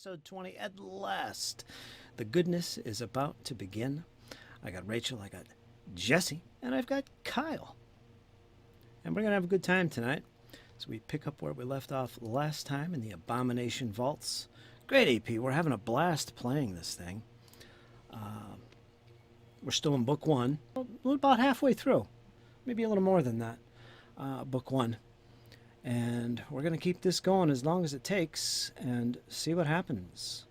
episode 20 at last. The goodness is about to begin. I got Rachel, I got Jesse, and I've got Kyle. And we're going to have a good time tonight. So we pick up where we left off last time in the Abomination vaults. Great AP, we're having a blast playing this thing. We're still in book one. We're about halfway through. Maybe a little more than that. Book one. And we're going to keep this going as long as it takes and see what happens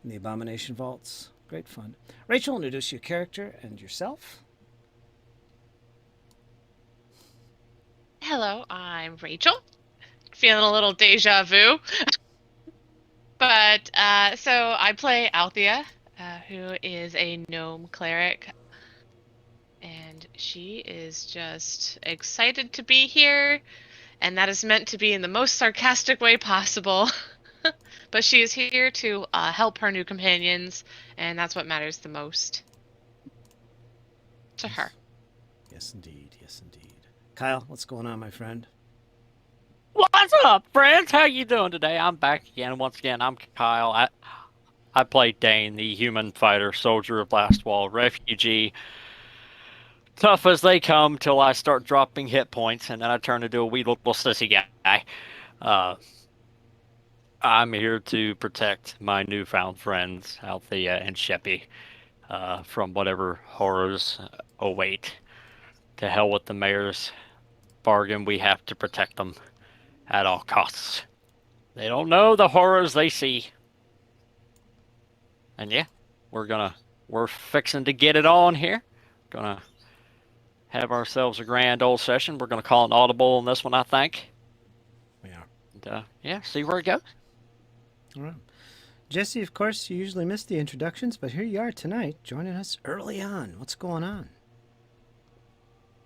in the Abomination vaults. Great fun. Rachel, introduce your character and yourself. Hello, I'm Rachel. Feeling a little deja vu. But, so I play Althea, who is a gnome cleric. And she is just excited to be here. And that is meant to be in the most sarcastic way possible. But she is here to help her new companions, and that's what matters the most to her. Yes, indeed. Yes, indeed. Kyle, what's going on, my friend? What's up, friends? How you doing today? I'm back again. Once again, I'm Kyle. I play Dane, the human fighter, soldier of Last Wall, refugee. Tough as they come till I start dropping hit points, and then I turn into a wee little sissy guy. I'm here to protect my newfound friends, Althea and Sheppi, from whatever horrors await. To hell with the mayor's bargain, we have to protect them at all costs. They don't know the horrors they see. And yeah, we're fixing to get it on here. Gonna have ourselves a grand old session. We're gonna call an audible on this one, I think. We are. And, yeah, see where it goes. All right. Jesse, of course, you usually miss the introductions, but here you are tonight, joining us early on. What's going on?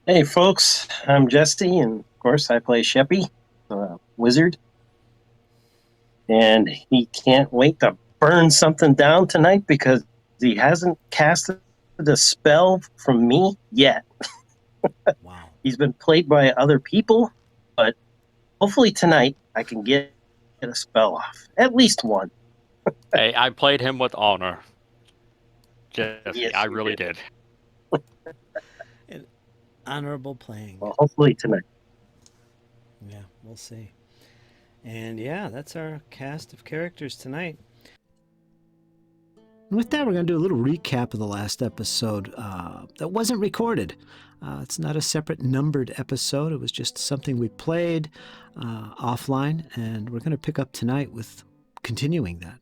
Hey, folks. I'm Jesse, and of course, I play Sheppi, the wizard. And he can't wait to burn something down tonight because he hasn't casted a spell from me yet. Wow. He's been played by other people, but hopefully tonight I can get a spell off. At least one. Hey, I played him with honor. Jesse, Yes, I you really did. An honorable playing. Well, hopefully tonight. Yeah, we'll see. And yeah, that's our cast of characters tonight. And with that, we're going to do a little recap of the last episode that wasn't recorded. It's not a separate numbered episode. It was just something we played offline, and we're going to pick up tonight with continuing that.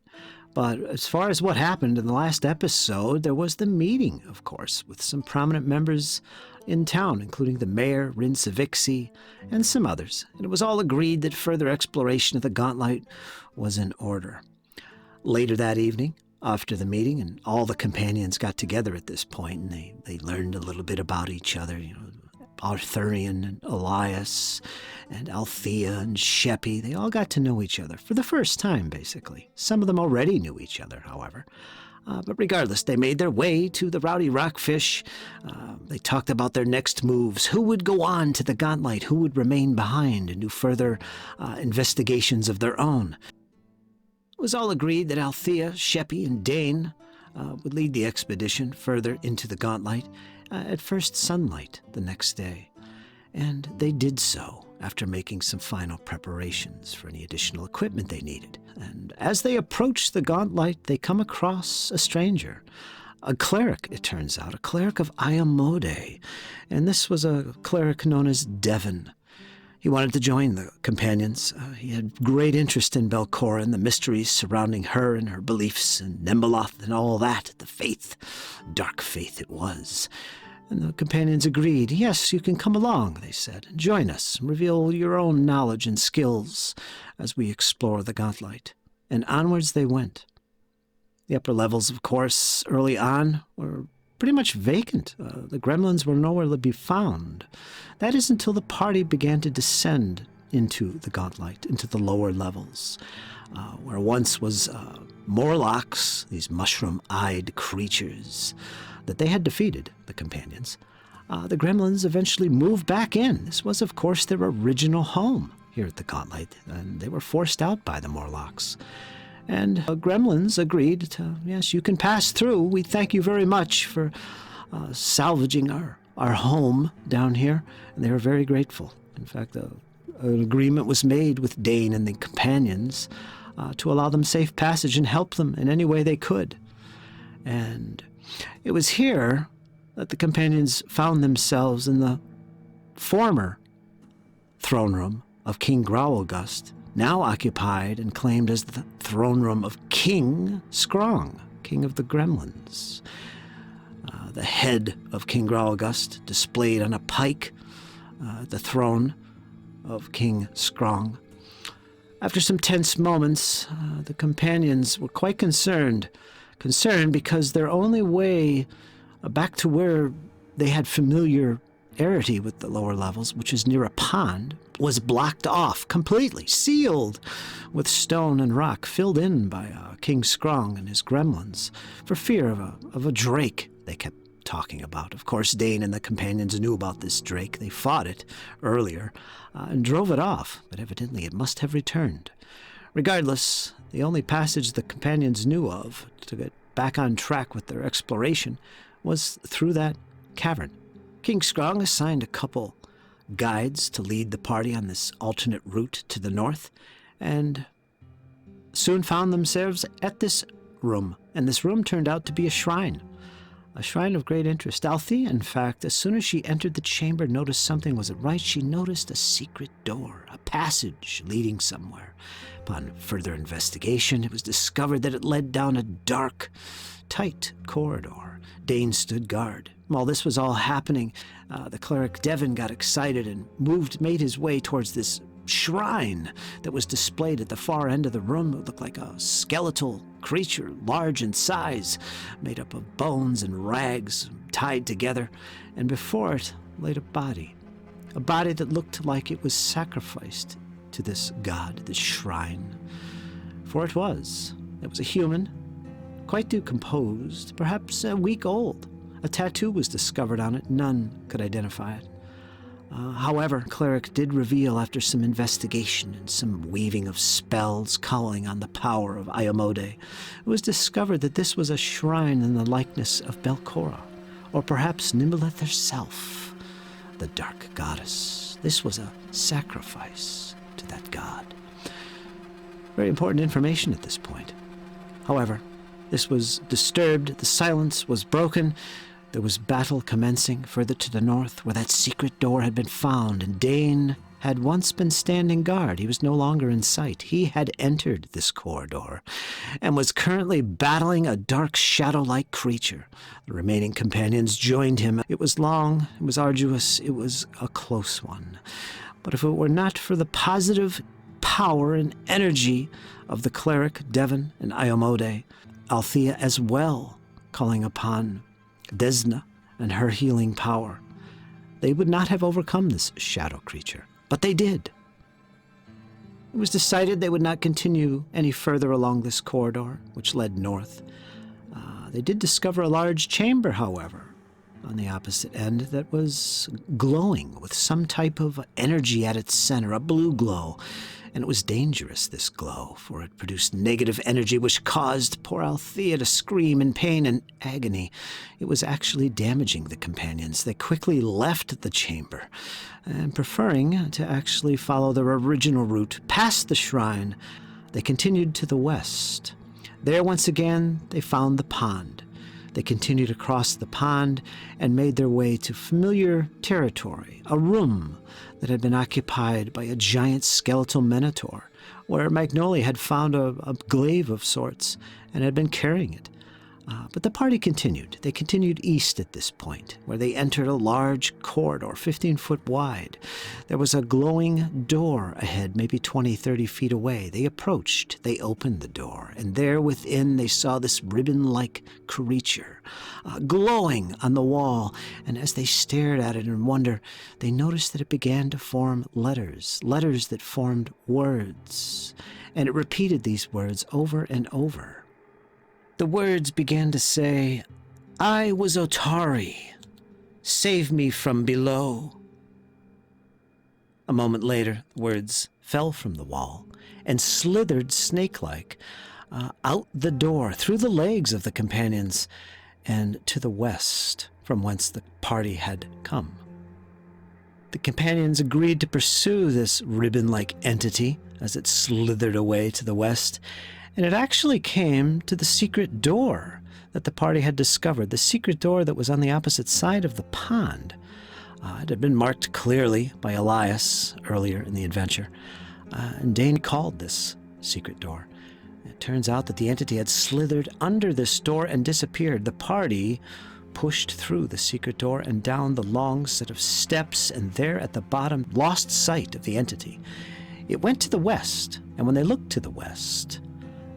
But as far as what happened in the last episode, there was the meeting, of course, with some prominent members in town, including the mayor, Rin Savixi, and some others. And it was all agreed that further exploration of the gauntlight was in order. Later that evening, after the meeting, and all the companions got together at this point, and they learned a little bit about each other, Arthurian and Elias and Althea and Sheppi. They all got to know each other for the first time, basically. Some of them already knew each other, however. But regardless, they made their way to the Rowdy Rockfish. They talked about their next moves, who would go on to the gauntlight, who would remain behind and do further investigations of their own. It was all agreed that Althea, Sheppi, and Dane would lead the expedition further into the gauntlight at first sunlight the next day. And they did so after making some final preparations for any additional equipment they needed. And as they approached the gauntlight, they come across a stranger. A cleric, it turns out, a cleric of Iomedai. And this was a cleric known as Devon. He wanted to join the companions. He had great interest in Belcora and the mysteries surrounding her and her beliefs and Nembeloth and all that, the faith. Dark faith it was. And the companions agreed. Yes, you can come along, they said. Join us and reveal your own knowledge and skills as we explore the gauntlight. And onwards they went. The upper levels, of course, early on were pretty much vacant. The gremlins were nowhere to be found. That is until the party began to descend into the gauntlight, into the lower levels, where once was morlocks, these mushroom-eyed creatures that they had defeated, the companions. The gremlins eventually moved back in. This was, of course, their original home here at the gauntlight, and they were forced out by the morlocks. And gremlins agreed to, yes, you can pass through. We thank you very much for salvaging our home down here. And they were very grateful. In fact, an agreement was made with Dane and the companions to allow them safe passage and help them in any way they could. And it was here that the companions found themselves in the former throne room of King Growlgust, now occupied and claimed as the throne room of King Scrong, king of the gremlins. The head of King Growlgust displayed on a pike at the throne of King Scrong. After some tense moments, the companions were quite concerned because their only way back to where they had familiarity with the lower levels, which is near a pond, was blocked off, completely sealed with stone and rock, filled in by King Scrong and his gremlins, for fear of a drake they kept talking about. Of course, Dane and the companions knew about this drake. They fought it earlier and drove it off, but evidently it must have returned. Regardless, the only passage the companions knew of to get back on track with their exploration was through that cavern. King Scrong assigned a couple guides to lead the party on this alternate route to the north, and soon found themselves at this room. And this room turned out to be a shrine of great interest. Althea, in fact, as soon as she entered the chamber, noticed something wasn't right. She noticed a secret door, a passage leading somewhere. Upon further investigation, it was discovered that it led down a dark, tight corridor. Dane stood guard. While this was all happening, the cleric Devon got excited and made his way towards this shrine that was displayed at the far end of the room. It looked like a skeletal creature, large in size, made up of bones and rags tied together, and before it laid a body that looked like it was sacrificed to this god, this shrine. For it was a human, quite decomposed, perhaps a week old. A tattoo was discovered on it. None could identify it. However, cleric did reveal, after some investigation and some weaving of spells calling on the power of Iomedai, it was discovered that this was a shrine in the likeness of Belcora, or perhaps Nimbleth herself, the dark goddess. This was a sacrifice to that god. Very important information at this point. However, this was disturbed, the silence was broken. There was battle commencing further to the north, where that secret door had been found, and Dane had once been standing guard. He was no longer in sight. He had entered this corridor and was currently battling a dark shadow-like creature. The remaining companions joined him. It was long, it was arduous, it was a close one. But if it were not for the positive power and energy of the cleric Devon and Iomedai, Althea as well, calling upon Desna and her healing power, they would not have overcome this shadow creature. But they did. It was decided they would not continue any further along this corridor, which led north. They did discover a large chamber, however, on the opposite end that was glowing with some type of energy at its center, a blue glow. And it was dangerous, this glow, for it produced negative energy which caused poor Althea to scream in pain and agony. It was actually damaging the companions. They quickly left the chamber, and preferring to actually follow their original route past the shrine, they continued to the west. There, once again, they found the pond. They continued across the pond and made their way to familiar territory, a room that had been occupied by a giant skeletal minotaur, where Magnolia had found a glaive of sorts and had been carrying it. But the party continued. They continued east at this point, where they entered a large corridor, 15 foot wide. There was a glowing door ahead, maybe 20, 30 feet away. They approached. They opened the door, and there within they saw this ribbon-like creature glowing on the wall. And as they stared at it in wonder, they noticed that it began to form letters that formed words. And it repeated these words over and over. The words began to say, "I was Otari. Save me from below." A moment later, the words fell from the wall and slithered snake-like out the door, through the legs of the companions, and to the west, from whence the party had come. The companions agreed to pursue this ribbon-like entity as it slithered away to the west, and it actually came to the secret door that the party had discovered, the secret door that was on the opposite side of the pond. It had been marked clearly by Elias earlier in the adventure, and Dane called this secret door. It turns out that the entity had slithered under this door and disappeared. The party pushed through the secret door and down the long set of steps, and there at the bottom lost sight of the entity. It went to the west, and when they looked to the west,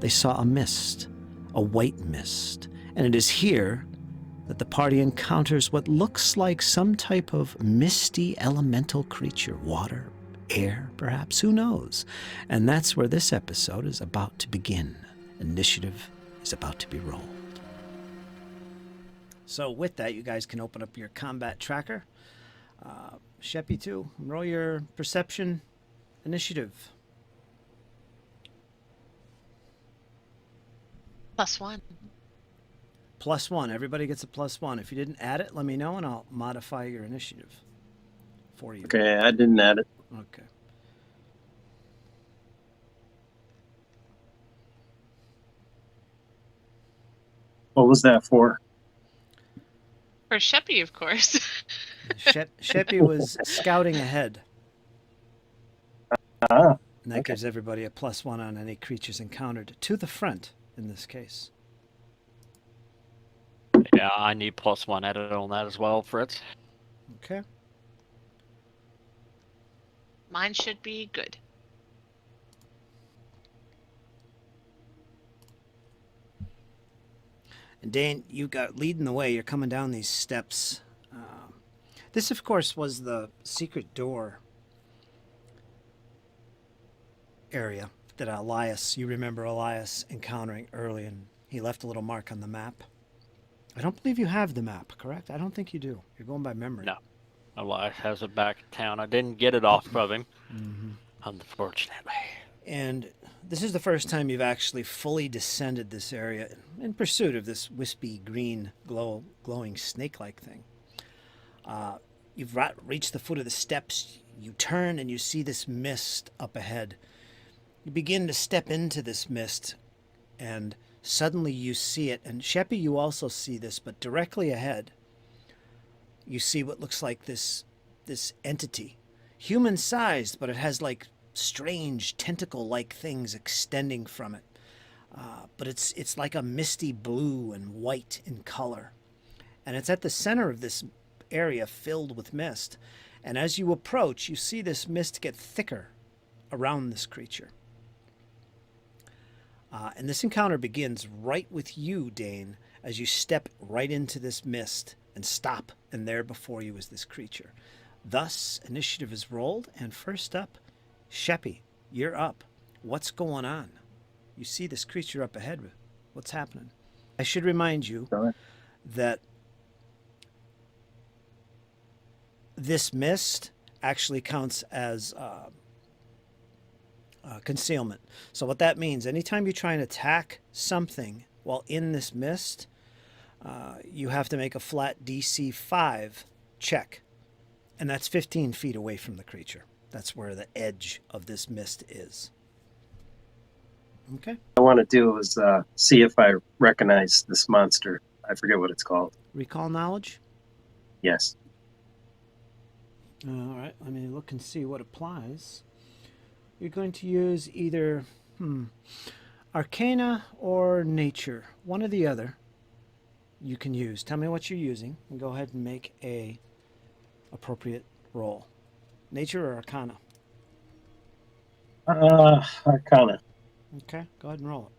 they saw a mist, a white mist, and it is here that the party encounters what looks like some type of misty elemental creature, water, air, perhaps, who knows? And that's where this episode is about to begin. Initiative is about to be rolled. So with that, you guys can open up your combat tracker. Sheppi, too, roll your perception initiative. +1. +1. Everybody gets a +1. If you didn't add it, let me know, and I'll modify your initiative for you. Okay, I didn't add it. Okay. What was that for? For Sheppi, of course. Sheppi was scouting ahead, Ah, and that okay. gives everybody a +1 on any creatures encountered to the front in this case. Yeah, I need +1 added on that as well, Fritz. Okay. Mine should be good. And Dane, you got leading the way. You're coming down these steps. This, of course, was the secret door area that Elias, you remember Elias encountering early, and he left a little mark on the map. I don't believe you have the map, correct? I don't think you do. You're going by memory. No. Elias has it back in town. I didn't get it off of him, unfortunately. And this is the first time you've actually fully descended this area in pursuit of this wispy green glowing snake-like thing. You've reached the foot of the steps. You turn and you see this mist up ahead. You begin to step into this mist, and suddenly you see it. And Sheppi, you also see this, but directly ahead, you see what looks like this entity, human-sized, but it has like strange tentacle-like things extending from it. But it's like a misty blue and white in color, and it's at the center of this area filled with mist. And as you approach, you see this mist get thicker around this creature. And this encounter begins right with you, Dane, as you step right into this mist and stop, and there before you is this creature. Thus, initiative is rolled, and first up, Sheppi, you're up. What's going on? You see this creature up ahead. What's happening? I should remind you that this mist actually counts as concealment. So what that means, anytime you try and attack something while in this mist, you have to make a flat DC 5 check. And that's 15 feet away from the creature. That's where the edge of this mist is. Okay. What I want to do is see if I recognize this monster. I forget what it's called. Recall knowledge? Yes. All right. Let me look and see what applies. You're going to use either Arcana or Nature. One or the other you can use. Tell me what you're using, and go ahead and make a appropriate roll. Nature or Arcana? Arcana. Okay, go ahead and roll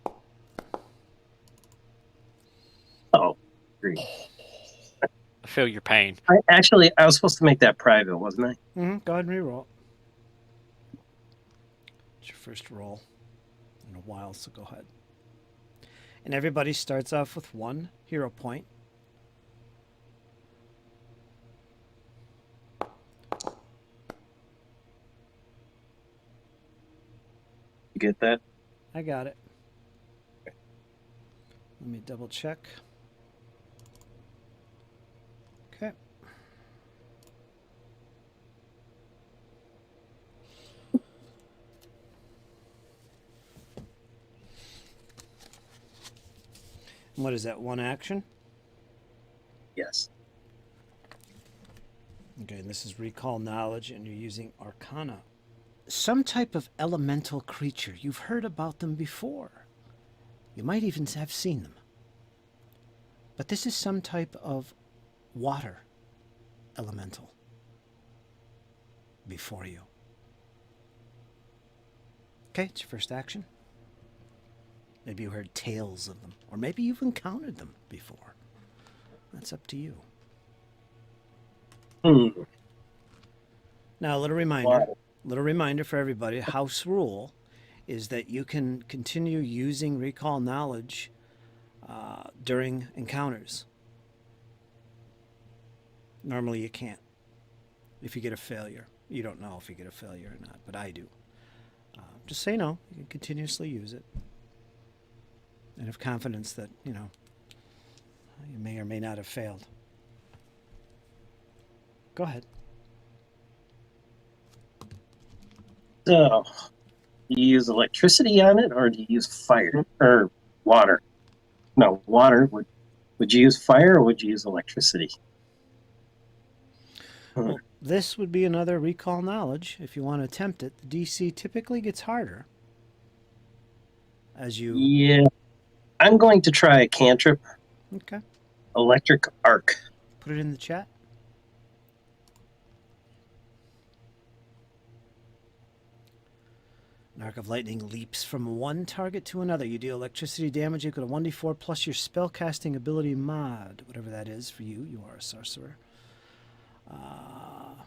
it. Oh, 3. I feel your pain. I was supposed to make that private, wasn't I? Go ahead and re-roll. It's your first roll in a while, so go ahead. And everybody starts off with 1 hero point. get that? I got it. Let me double check. Okay. What is that, one action? Yes. Okay, and this is recall knowledge, and you're using Arcana. Some type of elemental creature. You've heard about them before. You might even have seen them. But this is some type of water elemental before you. Okay, it's your first action. Maybe you heard tales of them, or maybe you've encountered them before. That's up to you. Now, a little reminder for everybody. House rule is that you can continue using recall knowledge during encounters. Normally you can't. If you get a failure. You don't know if you get a failure or not, but I do. Just so you know, you can continuously use it. And have confidence that, you may or may not have failed. Go ahead. So, do you use electricity on it, or do you use fire or water? No, water. Would you use fire, or would you use electricity? Well, this would be another recall knowledge if you want to attempt it. The DC typically gets harder as you... Yeah. I'm going to try a cantrip. Okay. Electric arc. Put it in the chat. An arc of lightning leaps from one target to another. You deal electricity damage equal to 1d4 plus your spellcasting ability mod, whatever that is for you. You are a sorcerer.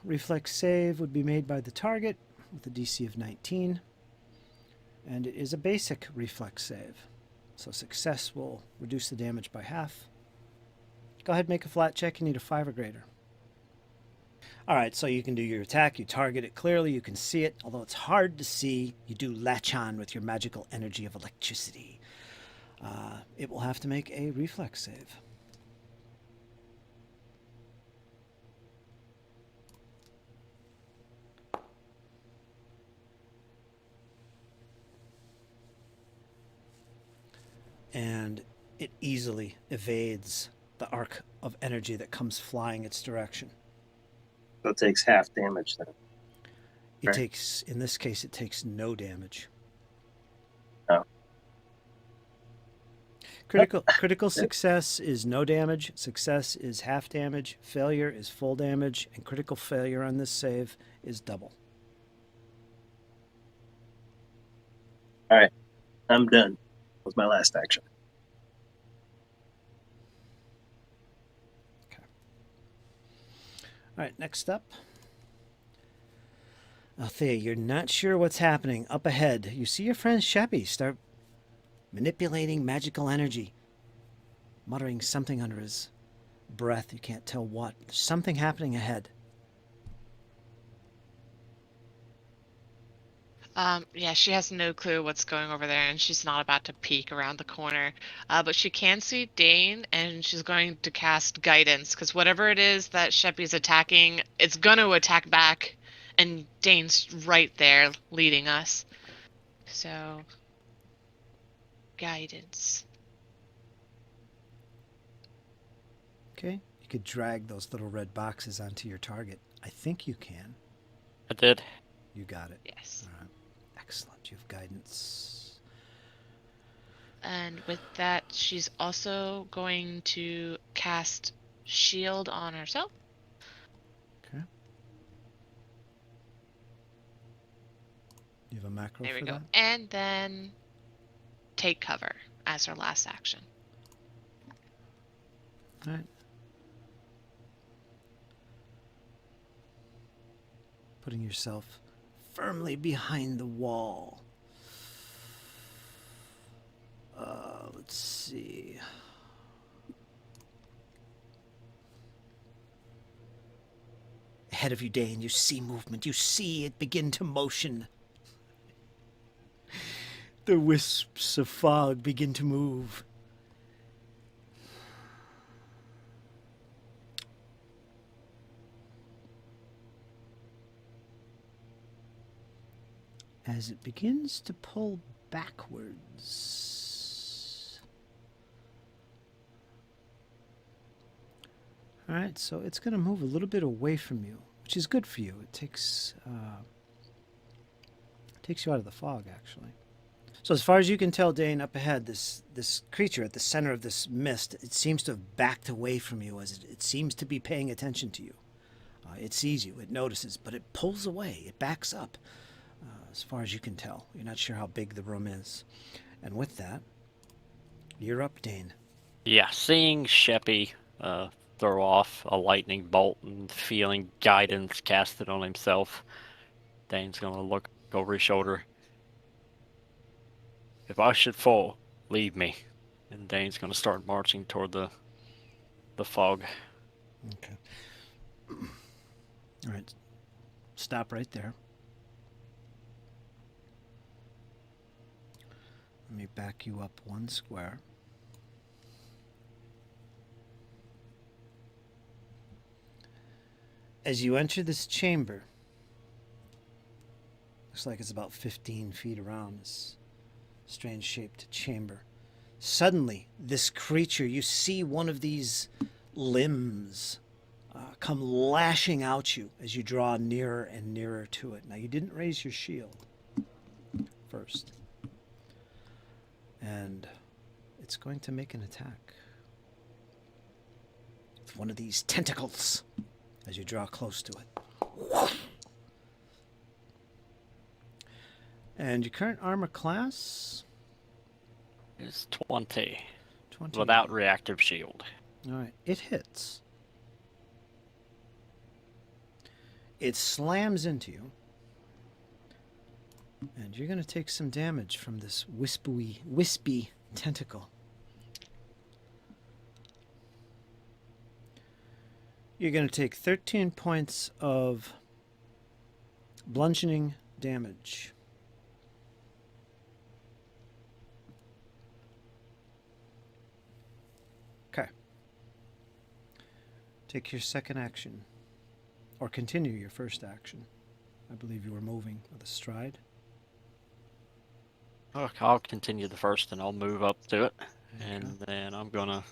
Reflex save would be made by the target with a DC of 19. And it is a basic reflex save. So success will reduce the damage by half. Go ahead and make a flat check. You need a 5 or greater. All right, so you can do your attack. You target it clearly. You can see it. Although it's hard to see, you do latch on with your magical energy of electricity. It will have to make a reflex save. And it easily evades the arc of energy that comes flying its direction. So it takes half damage then. It takes, in this case, it takes no damage. Oh. Critical success is no damage. Success is half damage. Failure is full damage. And critical failure on this save is double. All right. I'm done. That was my last action. Okay. All right, next up. Thea, you're not sure what's happening. Up ahead, you see your friend Sheppi start manipulating magical energy, muttering something under his breath. You can't tell what. There's something happening ahead. Yeah, she has no clue what's going over there, and she's not about to peek around the corner. But she can see Dane, and she's going to cast Guidance, because whatever it is that Sheppi's attacking, it's going to attack back, and Dane's right there leading us. So, Guidance. Okay, you could drag those little red boxes onto your target. I think you can. I did. You got it. Yes. All right. Excellent. You have guidance. And with that, she's also going to cast Shield on herself. Okay. You have a macro There we for go. that? And then take cover as her last action. All right. Putting yourself firmly behind the wall. Let's see. Ahead of you, Dane, you see movement. You see it begin to motion. The wisps of fog begin to move. As it begins to pull backwards. All right, so it's going to move a little bit away from you, which is good for you. It takes you out of the fog, actually. So as far as you can tell, Dane, up ahead, this creature at the center of this mist, it seems to have backed away from you as it seems to be paying attention to you. It sees you, it notices, but it pulls away, it backs up. As far as you can tell, you're not sure how big the room is. And with that, you're up, Dane. Yeah, seeing Sheppi throw off a lightning bolt and feeling guidance casted on himself, Dane's gonna look over his shoulder. If I should fall, leave me. And Dane's gonna start marching toward the fog. Okay. All right. Stop right there. Let me back you up one square. As you enter this chamber, looks like it's about 15 feet around, this strange shaped chamber. Suddenly, this creature, you see one of these limbs come lashing out you as you draw nearer and nearer to it. Now, you didn't raise your shield first. And it's going to make an attack with one of these tentacles as you draw close to it. And your current armor class is 20. 20. Without reactive shield. All right, it hits. It slams into you. And you're going to take some damage from this wispy tentacle. You're going to take 13 points of bludgeoning damage. Okay. Take your second action. Or continue your first action. I believe you were moving with a stride. Okay, I'll continue the first and I'll move up to it. And then I'm going to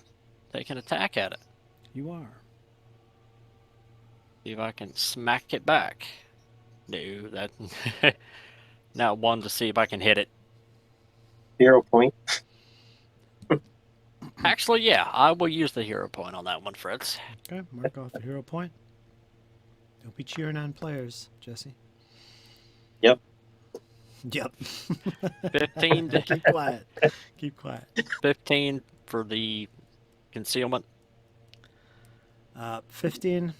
take an attack at it. You are. See if I can smack it back. No, that... Now one to see if I can hit it. 0 point. Actually, yeah, I will use the hero point on that one, Fritz. Okay, mark off the hero point. Don't be cheering on players, Jesse. Yep. Yep. 15 to... Keep quiet. Keep quiet. 15 for the concealment. 15.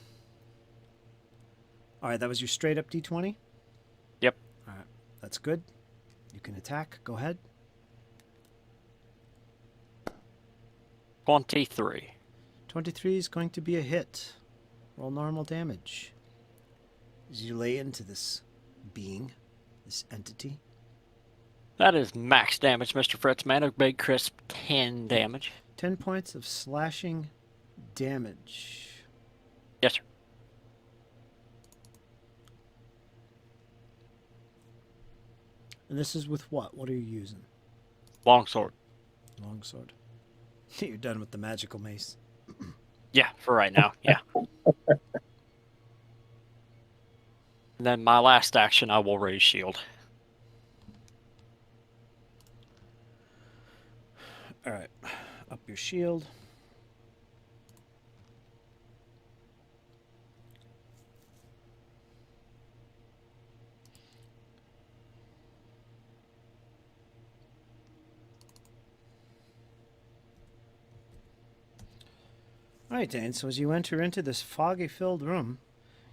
All right, that was your straight up D20? Yep. All right, that's good. You can attack. Go ahead. 23. 23 is going to be a hit. Roll normal damage. As you lay into this being, this entity. That is max damage, Mr. Fritz. Man, a big crisp 10 damage. 10 points of slashing damage. Yes, sir. And this is with what? What are you using? Longsword. Longsword. You're done with the magical mace. Yeah, for right now, yeah. And then my last action, I will raise shield. All right, up your shield. All right, Dane, so as you enter into this foggy-filled room,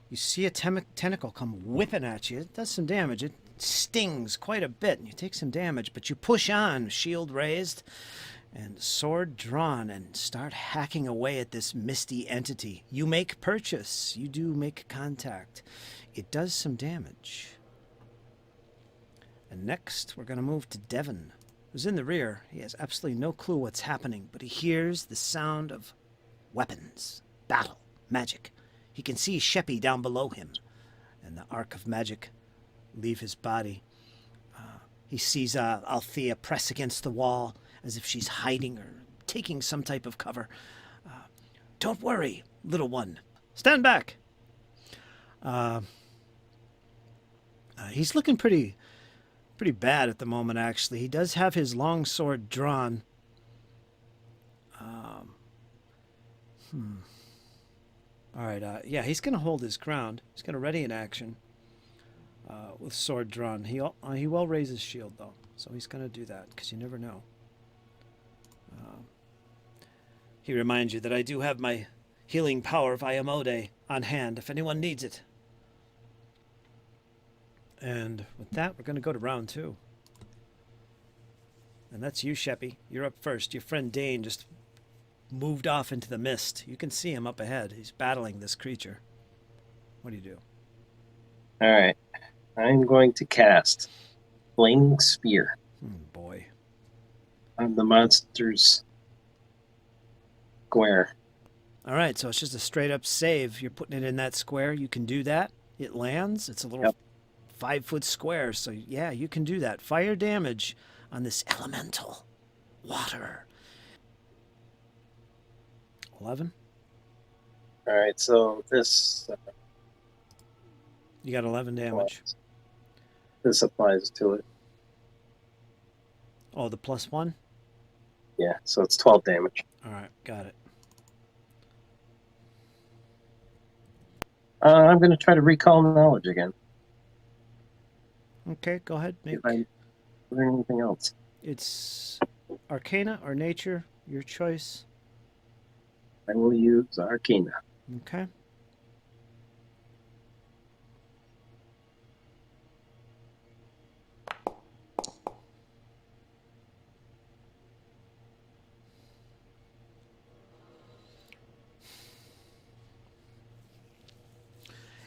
you see a tentacle come whipping at you. It does some damage. It stings quite a bit, and you take some damage, but you push on, shield raised, and sword drawn, and start hacking away at this misty entity. You make purchase. You do make contact. It does some damage. And next, we're going to move to Devon, who's in the rear. He has absolutely no clue what's happening, but he hears the sound of weapons, battle, magic. He can see Sheppi down below him, and the arc of magic leave his body. He sees Althea press against the wall as if she's hiding or taking some type of cover. Don't worry, little one. Stand back. He's looking pretty bad at the moment, actually. He does have his long sword drawn. All right, yeah, he's going to hold his ground. He's going to ready an action with sword drawn. He will raise his shield, though, so he's going to do that, because you never know. He reminds you that I do have my healing power of Iomedai on hand, if anyone needs it. And with that, we're going to go to round 2. And that's you, Sheppi. You're up first. Your friend Dane just moved off into the mist. You can see him up ahead. He's battling this creature. What do you do? All right. I'm going to cast Flaming Spear Boy. on the monster's square. All right, so it's just a straight-up save. You're putting it in that square. You can do that. It lands. It's a little 5-foot square, so yeah, you can do that. Fire damage on this elemental water. 11. All right, so this You got 11 damage. this applies to it. Oh, the +1? Yeah, so it's 12 damage. All right, got it. I'm going to try to recall knowledge again. Okay, go ahead. If I learn anything else. It's Arcana or Nature, your choice. I will use Arcana. Okay.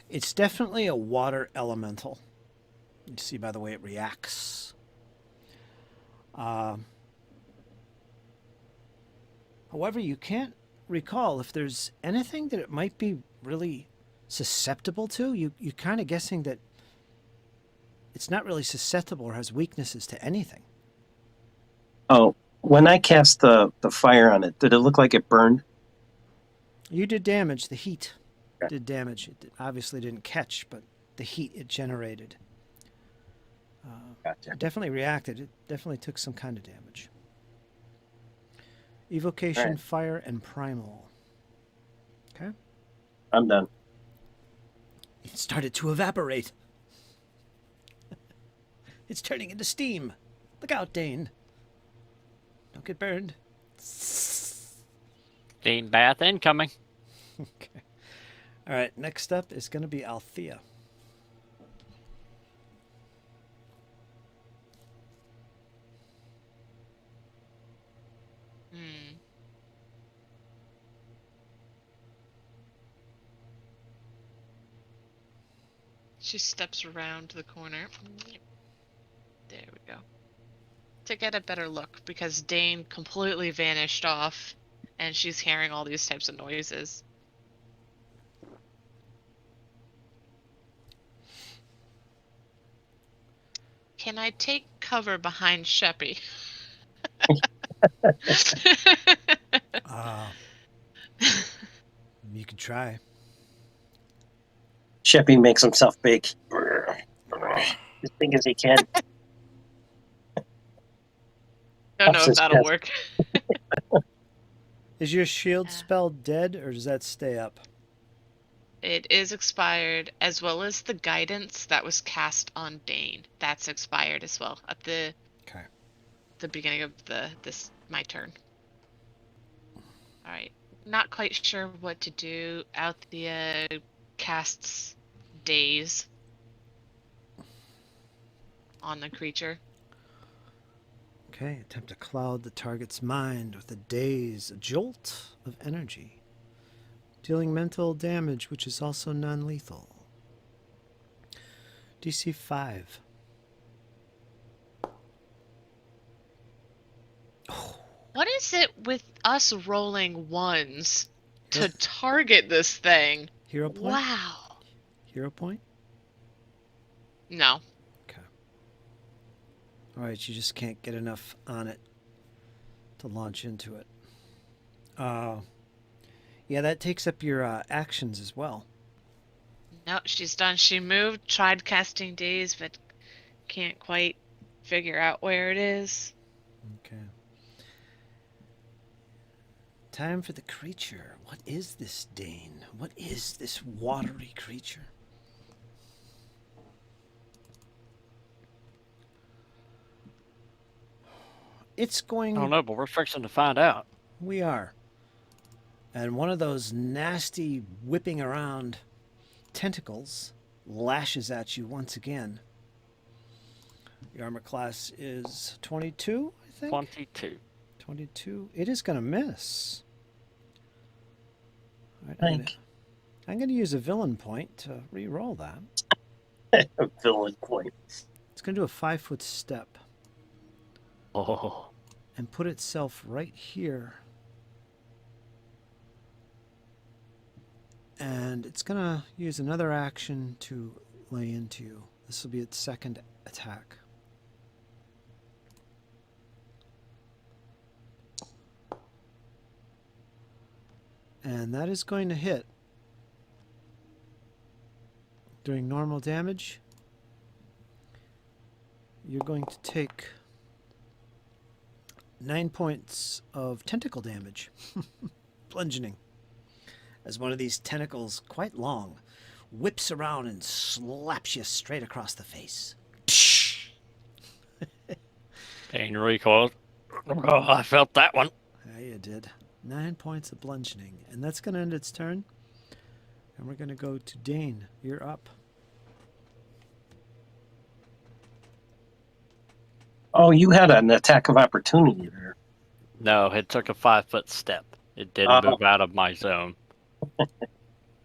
It's definitely a water elemental. You see by the way it reacts. However, you can't recall if there's anything that it might be really susceptible to. You're kind of guessing that it's not really susceptible or has weaknesses to anything. Oh, when I cast the fire on it, did it look like it burned? You did damage. The heat Okay. did damage. It obviously didn't catch, but the heat it generated Gotcha. it definitely reacted. It definitely took some kind of damage. Evocation, Right. Fire, and Primal. Okay. I'm done. It started to evaporate. It's turning into steam. Look out, Dane. Don't get burned. Dane bath incoming. Okay. All right, next up is going to be Althea. She steps around the corner. There we go. To get a better look, because Dane completely vanished off, and she's hearing all these types of noises. Can I take cover behind Sheppi? You could try. Sheppi makes himself big. As big as he can. Don't know Ups if his that'll chest. work. Is your shield spell dead, or does that stay up? It is expired, as well as the guidance that was cast on Dane. That's expired as well at the beginning of my turn. All right, not quite sure what to do. Althea casts Daze on the creature. Okay, attempt to cloud the target's mind with a daze, a jolt of energy, dealing mental damage, which is also non-lethal. DC 5. is it with us rolling ones Hero, to target this thing? hero point? Wow. Hero point? No. Okay. All right, you just can't get enough on it to launch into it. Yeah, that takes up your actions as well. No, she's done. She moved, tried casting Daze, but can't quite figure out where it is. Okay. Time for the creature. What is this, Dane? What is this watery creature? It's going... I don't know, but we're fixing to find out. We are. And one of those nasty whipping around tentacles lashes at you once again. Your armor class is 22, I think? 22. 22. It is going to miss. All right, Thank I'm going to use a villain point to re-roll that. A villain point. It's going to do a 5-foot step Oh. and put itself right here. And it's going to use another action to lay into you. This will be its second attack. And that is going to hit. Doing normal damage, you're going to take 9 points of tentacle damage. Bludgeoning. As one of these tentacles, quite long, whips around and slaps you straight across the face. Dane recoiled. Oh, I felt that one. Yeah, you did. 9 points of bludgeoning. And that's going to end its turn. And we're going to go to Dane. You're up. Oh, you had an attack of opportunity there. No, it took a 5-foot step. It didn't move out of my zone.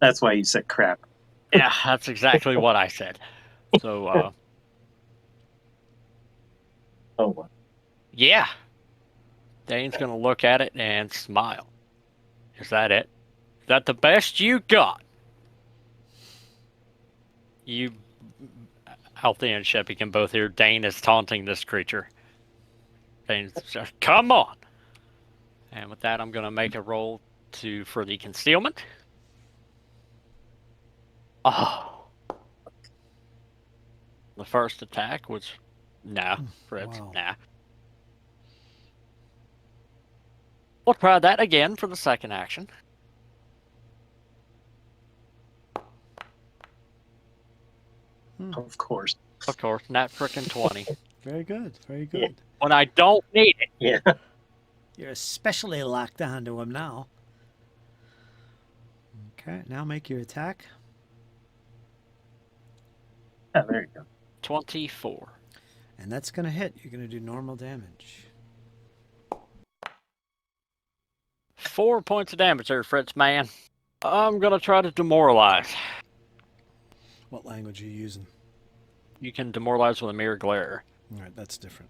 That's why you said crap. Yeah, that's exactly what I said. So, Oh, well. yeah. Dane's going to look at it and smile. Is that it? Is that the best you got? You, Althea and Sheppi can both hear Dane is taunting this creature. Dane's just, come on! And with that, I'm going to make a roll for the concealment. Oh. The first attack was, nah, Fritz, Wow. nah. We'll try that again for the second action. Of course. Of course, nat frickin' 20. Very good. Very good. Yeah. When I don't need it. Yeah. You're especially locked onto him now. Okay, now make your attack. Yeah, there you go. 24. And that's going to hit. You're going to do normal damage. 4 points of damage there, Fritz, man. I'm going to try to demoralize. What language are you using? You can demoralize with a mere glare. All right, that's different.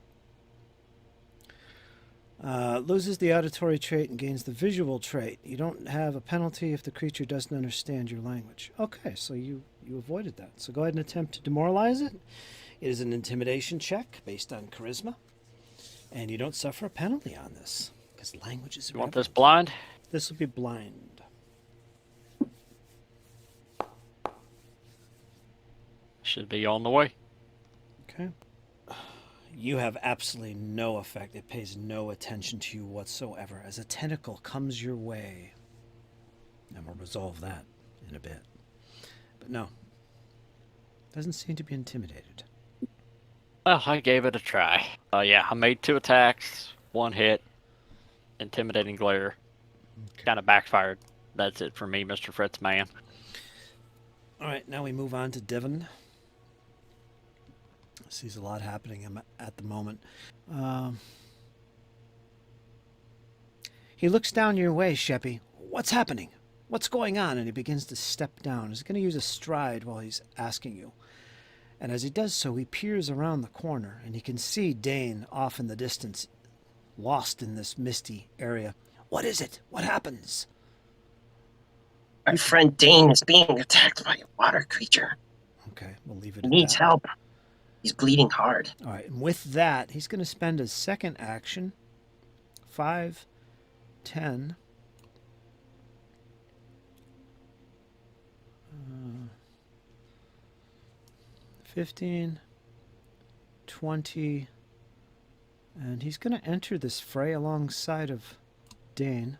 Loses the auditory trait and gains the visual trait. You don't have a penalty if the creature doesn't understand your language. Okay, so you avoided that. So go ahead and attempt to demoralize it. It is an intimidation check based on charisma. And you don't suffer a penalty on this, because language is You want this irrelevant. blind? This will be blind. Should be on the way. Okay. You have absolutely no effect. It pays no attention to you whatsoever as a tentacle comes your way. And we'll resolve that in a bit. But no. Doesn't seem to be intimidated. Well, I gave it a try. Yeah, I made 2 attacks, 1 hit, intimidating glare. Okay. Kind of backfired. That's it for me, Mr. Fritz, man. All right, now we move on to Devon. Sees a lot happening at the moment. He looks down your way, Sheppi. What's happening? What's going on? And he begins to step down. He's going to use a stride while he's asking you. And as he does so, he peers around the corner, and he can see Dane off in the distance, lost in this misty area. What is it? What happens? My friend Dane is being attacked by a water creature. Okay, we'll leave it He at needs that. help. He's bleeding hard. All right, and with that, he's going to spend his second action. 5, 10. 15, 20, and he's going to enter this fray alongside of Dane.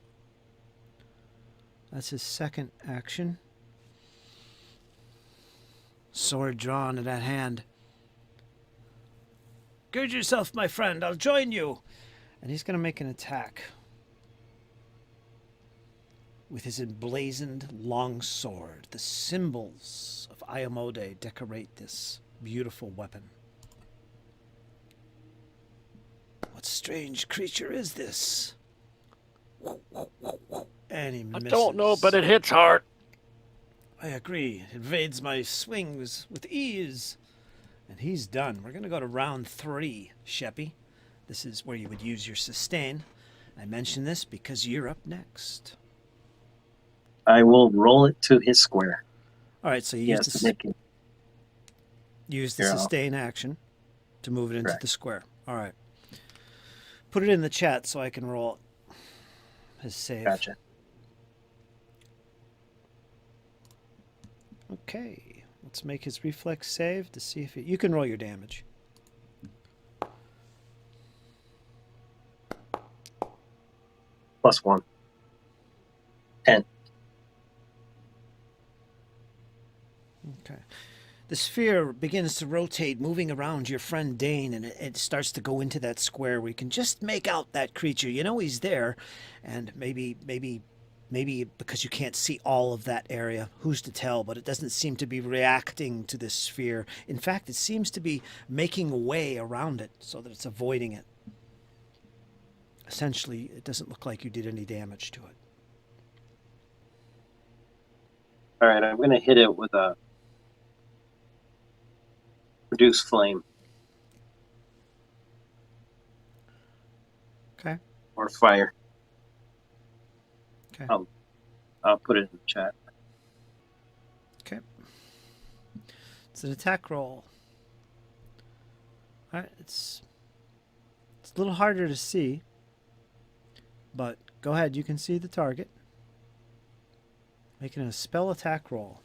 That's his second action. Sword drawn in that hand. Gird yourself, my friend, I'll join you. And he's going to make an attack with his emblazoned long sword. The symbols of Iomedai decorate this beautiful weapon. What strange creature is this? And he misses. I don't know, but it hits hard. I agree. It evades my swings with ease. And he's done. We're going to go to round 3, Sheppi. This is where you would use your sustain. I mention this because you're up next. I will roll it to his square. All right, so you Yes, to make it. use the Yeah. sustain action to move it into Correct. the square. All right. Put it in the chat so I can roll his save. Gotcha. Okay. Let's make his reflex save to see if you can roll your damage. +1. 10. Okay. The sphere begins to rotate, moving around your friend Dane, and it starts to go into that square where you can just make out that creature. You know he's there, and maybe because you can't see all of that area, who's to tell, but it doesn't seem to be reacting to this sphere. In fact, it seems to be making a way around it so that it's avoiding it. Essentially, it doesn't look like you did any damage to it. All right, I'm going to hit it with a reduce flame Okay. or fire. Okay. I'll put it in the chat. Okay. It's an attack roll. All right, it's a little harder to see, but go ahead. You can see the target. Making a spell attack roll.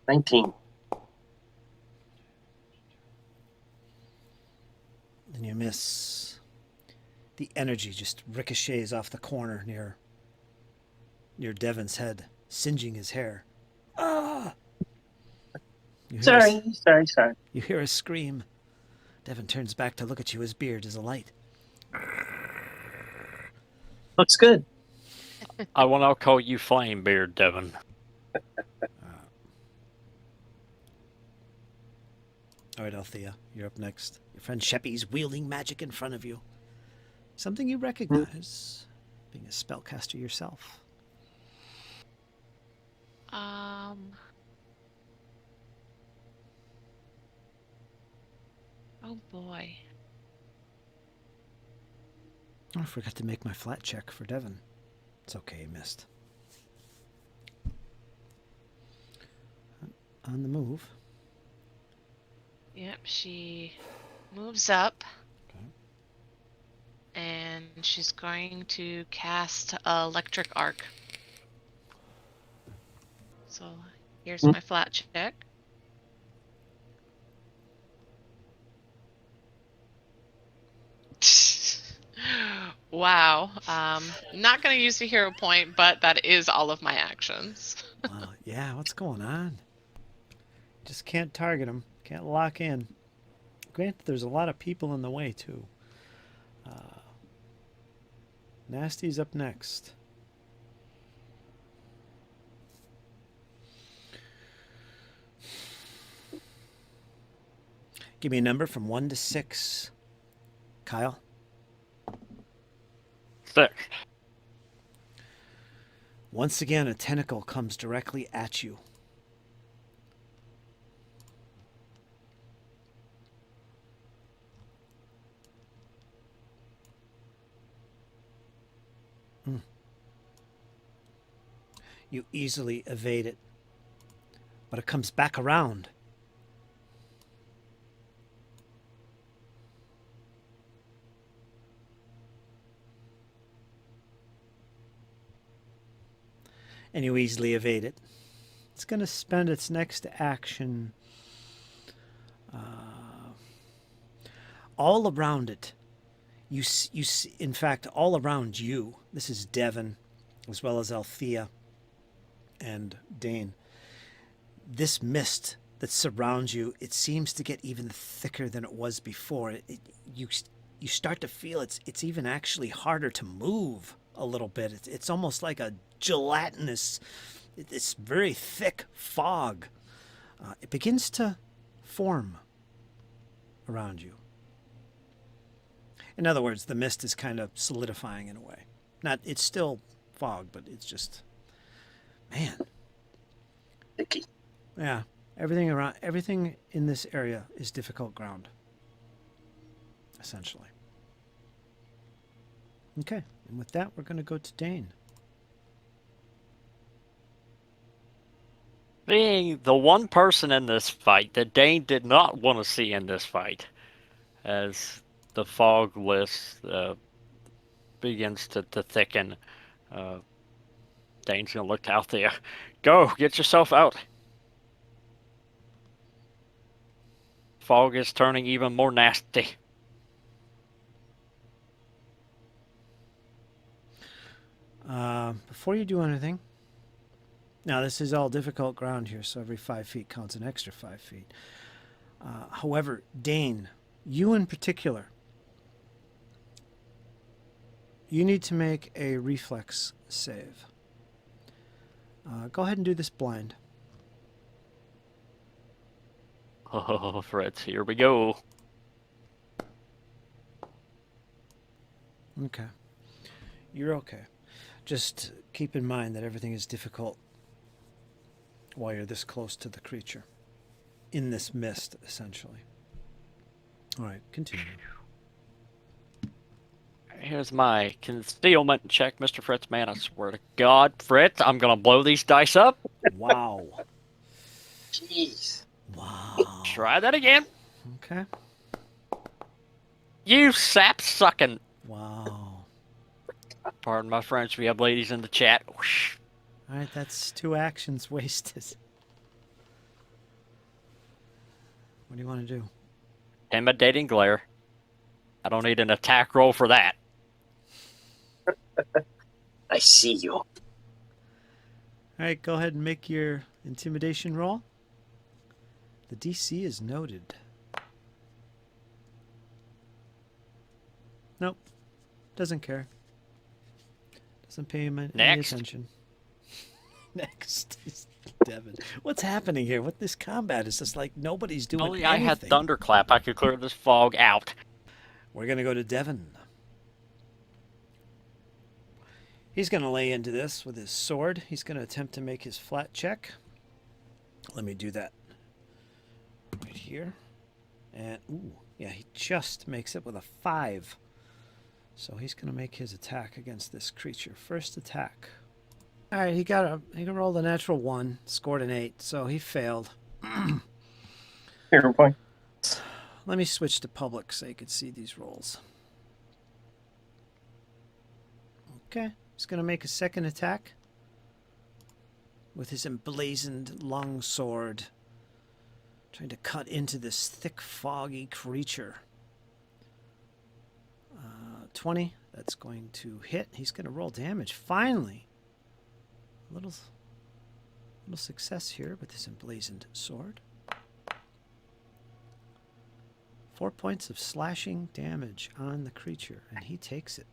$19. And you miss. The energy just ricochets off the corner near Devon's head, singeing his hair. Ah! You hear Sorry. You hear a scream. Devon turns back to look at you. His beard is alight. Looks good. I will now call you Flamebeard, Devon. All right, Althea, you're up next. Your friend Sheppi's wielding magic in front of you. Something you recognize, being a spellcaster yourself. Oh boy. Oh, I forgot to make my flat check for Devon. It's okay, he missed. On the move. Yep, she moves up. Okay. And she's going to cast Electric Arc. So here's my flat check. Wow. Not going to use a hero point, but that is all of my actions. Wow, yeah, what's going on? Just can't target him. Can't lock in. Granted, there's a lot of people in the way, too. Nasty's up next. Give me a number from 1 to 6. Kyle? 6. Once again, a tentacle comes directly at you. You easily evade it, but it comes back around. And you easily evade it. It's going to spend its next action all around it. You see, in fact, all around you. This is Devon, as well as Althea and Dane. This mist that surrounds you, it seems to get even thicker than it was before. You start to feel it's even actually harder to move a little bit. It's almost like a gelatinous, this very thick fog. It begins to form around you. In other words, the mist is kind of solidifying in a way. It's still fog, but it's just, man. Sticky. Yeah, everything in this area is difficult ground, essentially. Okay, and with that, we're going to go to Dane. Being the one person in this fight that Dane did not want to see in this fight, as the fog list begins to thicken, Dane's going to look out there. Go, get yourself out. Fog is turning even more nasty. Before you do anything, now this is all difficult ground here, so every 5 feet counts an extra 5 feet. However, Dane, you in particular, you need to make a reflex save. Go ahead and do this blind. Oh, Fritz, here we go. Okay. You're okay. Just keep in mind that everything is difficult while you're this close to the creature. In this mist, essentially. All right, continue. Here's my concealment check, Mr. Fritz. Man, I swear to God, Fritz, I'm going to blow these dice up. Wow. Jeez. Wow. Try that again. Okay. You sap-sucking. Wow. Pardon my French, we have ladies in the chat. Whoosh. All right, that's 2 actions wasted. What do you want to do? Intimidating glare. I don't need an attack roll for that. I see you. All right, go ahead and make your intimidation roll. The DC is noted. Nope. Doesn't care. Doesn't pay him any Next. attention. Next is Devon. What's happening here? What this combat is just like nobody's doing Only anything. I had thunderclap, I could clear this fog out. We're going to go to Devon. He's going to lay into this with his sword. He's going to attempt to make his flat check. Let me do that right here. And, ooh, yeah, he just makes it with a 5. So he's going to make his attack against this creature. First attack. All right, he rolled a natural 1, scored an 8, so he failed. Hero point. Let me switch to public so you can see these rolls. Okay, he's going to make a second attack with his emblazoned long sword, trying to cut into this thick, foggy creature. 20, that's going to hit. He's going to roll damage. Finally, a little success here with his emblazoned sword. 4 points of slashing damage on the creature, and he takes it.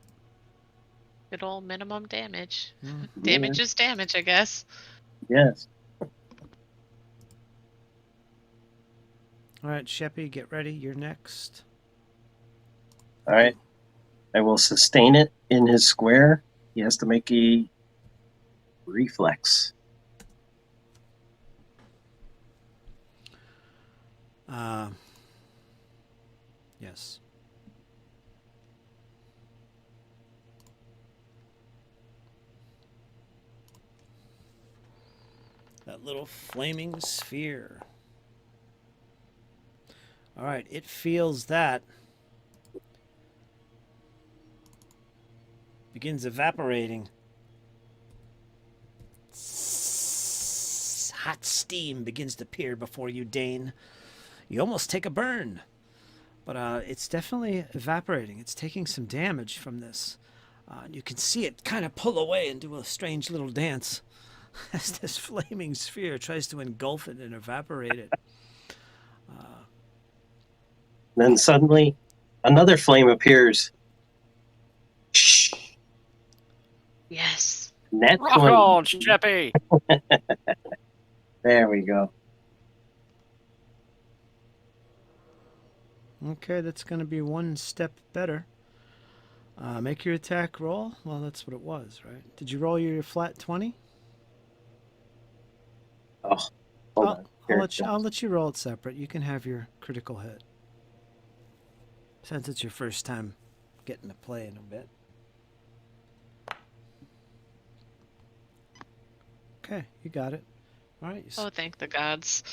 Good old minimum damage. Mm-hmm. Damage is damage, I guess. Yes. All right, Sheppi, get ready. You're next. All right. I will sustain it in his square. He has to make a reflex. Yes. That little flaming sphere. All right, it feels that. Begins evaporating. Hot steam begins to appear before you, Dane. You almost take a burn. But it's definitely evaporating. It's taking some damage from this. You can see it kind of pull away and do a strange little dance as this flaming sphere tries to engulf it and evaporate it. Then suddenly, another flame appears. Shh. Yes. Net Rock 20. on, Sheppi! There we go. Okay, that's going to be one step better. Make your attack roll. Well, that's what it was, right? Did you roll your flat 20? Oh, hold on. Here it I'll goes. let you roll it separate. You can have your critical hit. Since it's your first time getting to play in a bit. Okay, you got it. All right. Oh, thank the gods.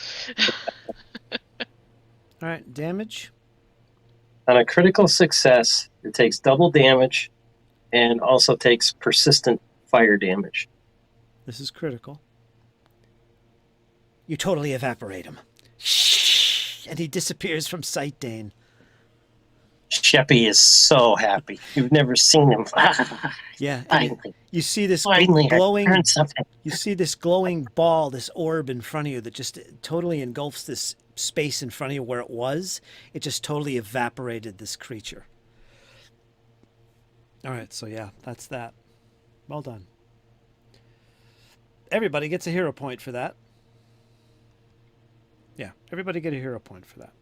All right, damage. On a critical success, it takes double damage and also takes persistent fire damage. This is critical. You totally evaporate him. Shh! And he disappears from sight, Dane. Sheppi is so happy. You've never seen him. Yeah, and Finally, you see this finally, glowing. I learned something. You see this glowing ball, this orb in front of you that just totally engulfs this space in front of you where it was. It just totally evaporated this creature. All right, so yeah, that's that. Well done. Everybody gets a hero point for that. Yeah, everybody get a hero point for that.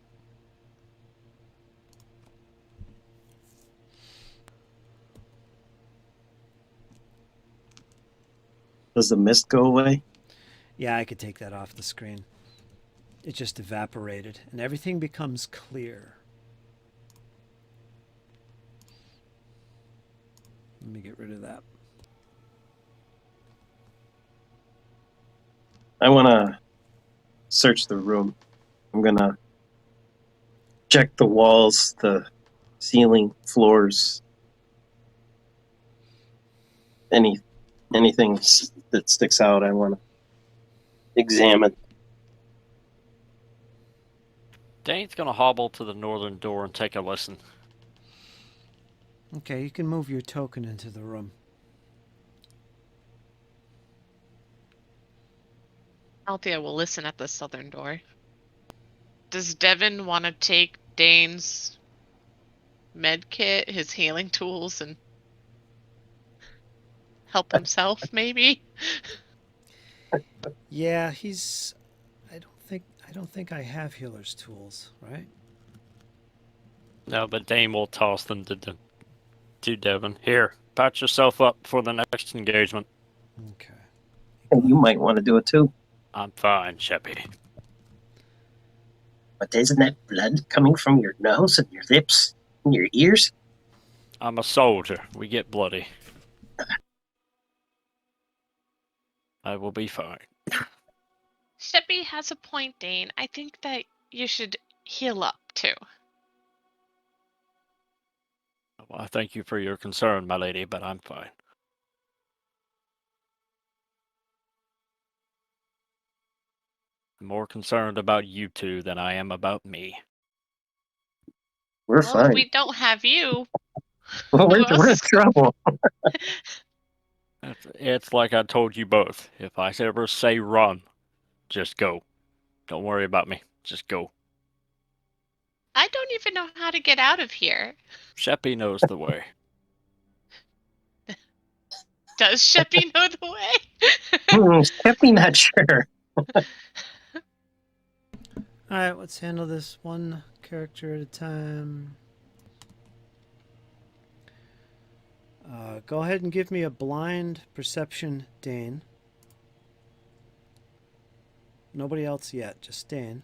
Does the mist go away? Yeah, I could take that off the screen. It just evaporated, and everything becomes clear. Let me get rid of that. I want to search the room. I'm going to check the walls, the ceiling, floors, anything that sticks out. I want to examine. Dane's gonna hobble to the northern door and take a listen. Okay, you can move your token into the room. Althea will listen at the southern door. Does Devon want to take Dane's med kit, his healing tools, and help himself, maybe? Yeah, I don't think I have healer's tools, right? No, but Dane will toss them to Devon. Here, patch yourself up for the next engagement. Okay. And you might want to do it too. I'm fine, Sheppi. But isn't that blood coming from your nose and your lips and your ears? I'm a soldier. We get bloody. I will be fine. Sheppi has a point, Dane. I think that you should heal up, too. Well, I thank you for your concern, my lady, but I'm fine. I'm more concerned about you two than I am about me. We're Well, fine. if we don't have you, Well, who we're in else? trouble. It's like I told you both. If I ever say run, just go. Don't worry about me. Just go. I don't even know how to get out of here. Sheppi knows the way. Does Sheppi know the way? Sheppi not sure. All right, let's handle this one character at a time. Go ahead and give me a blind perception, Dane. Nobody else yet, just Dane.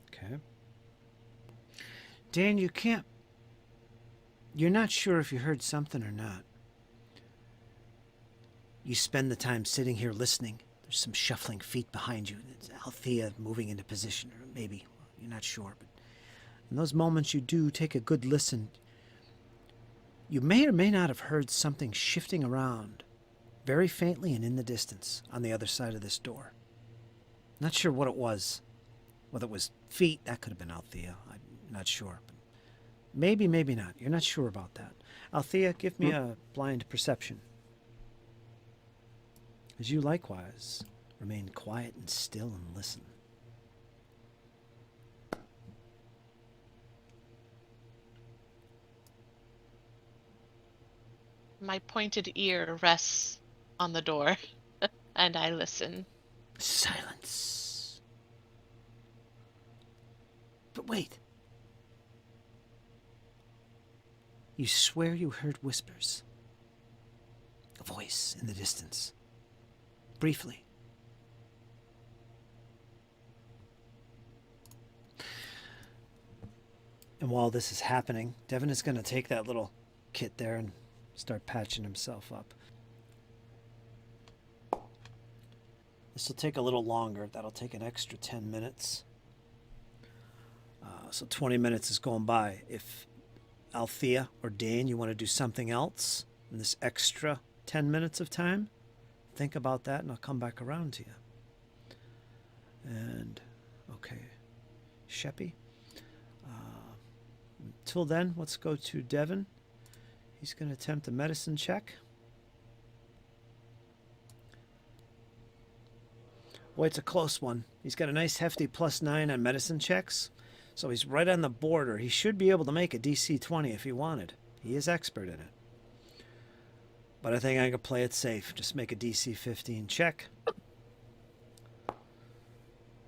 Okay. Dane, you can't You're not sure if you heard something or not. You spend the time sitting here listening. There's some shuffling feet behind you. It's Althea moving into position, or maybe, you're not sure. But in those moments you do take a good listen, you may or may not have heard something shifting around, very faintly and in the distance, on the other side of this door. Not sure what it was. Whether it was feet, that could have been Althea. I'm not sure. But maybe, maybe not. You're not sure about that. Althea, give me a blind perception. As you likewise remain quiet and still and listen. My pointed ear rests on the door, and I listen. Silence. But wait. You swear you heard whispers. A voice in the distance. Briefly. And while this is happening, Devon is going to take that little kit there and start patching himself up. This will take a little longer. That'll take an extra 10 minutes. So 20 minutes is going by. If Althea or Dane, you want to do something else in this extra 10 minutes of time, think about that and I'll come back around to you. And, okay, Sheppi. Until then, let's go to Devon. He's going to attempt a medicine check. Boy, it's a close one. He's got a nice hefty +9 on medicine checks. So he's right on the border. He should be able to make a DC 20 if he wanted. He is expert in it. But I think I can play it safe. Just make a DC 15 check.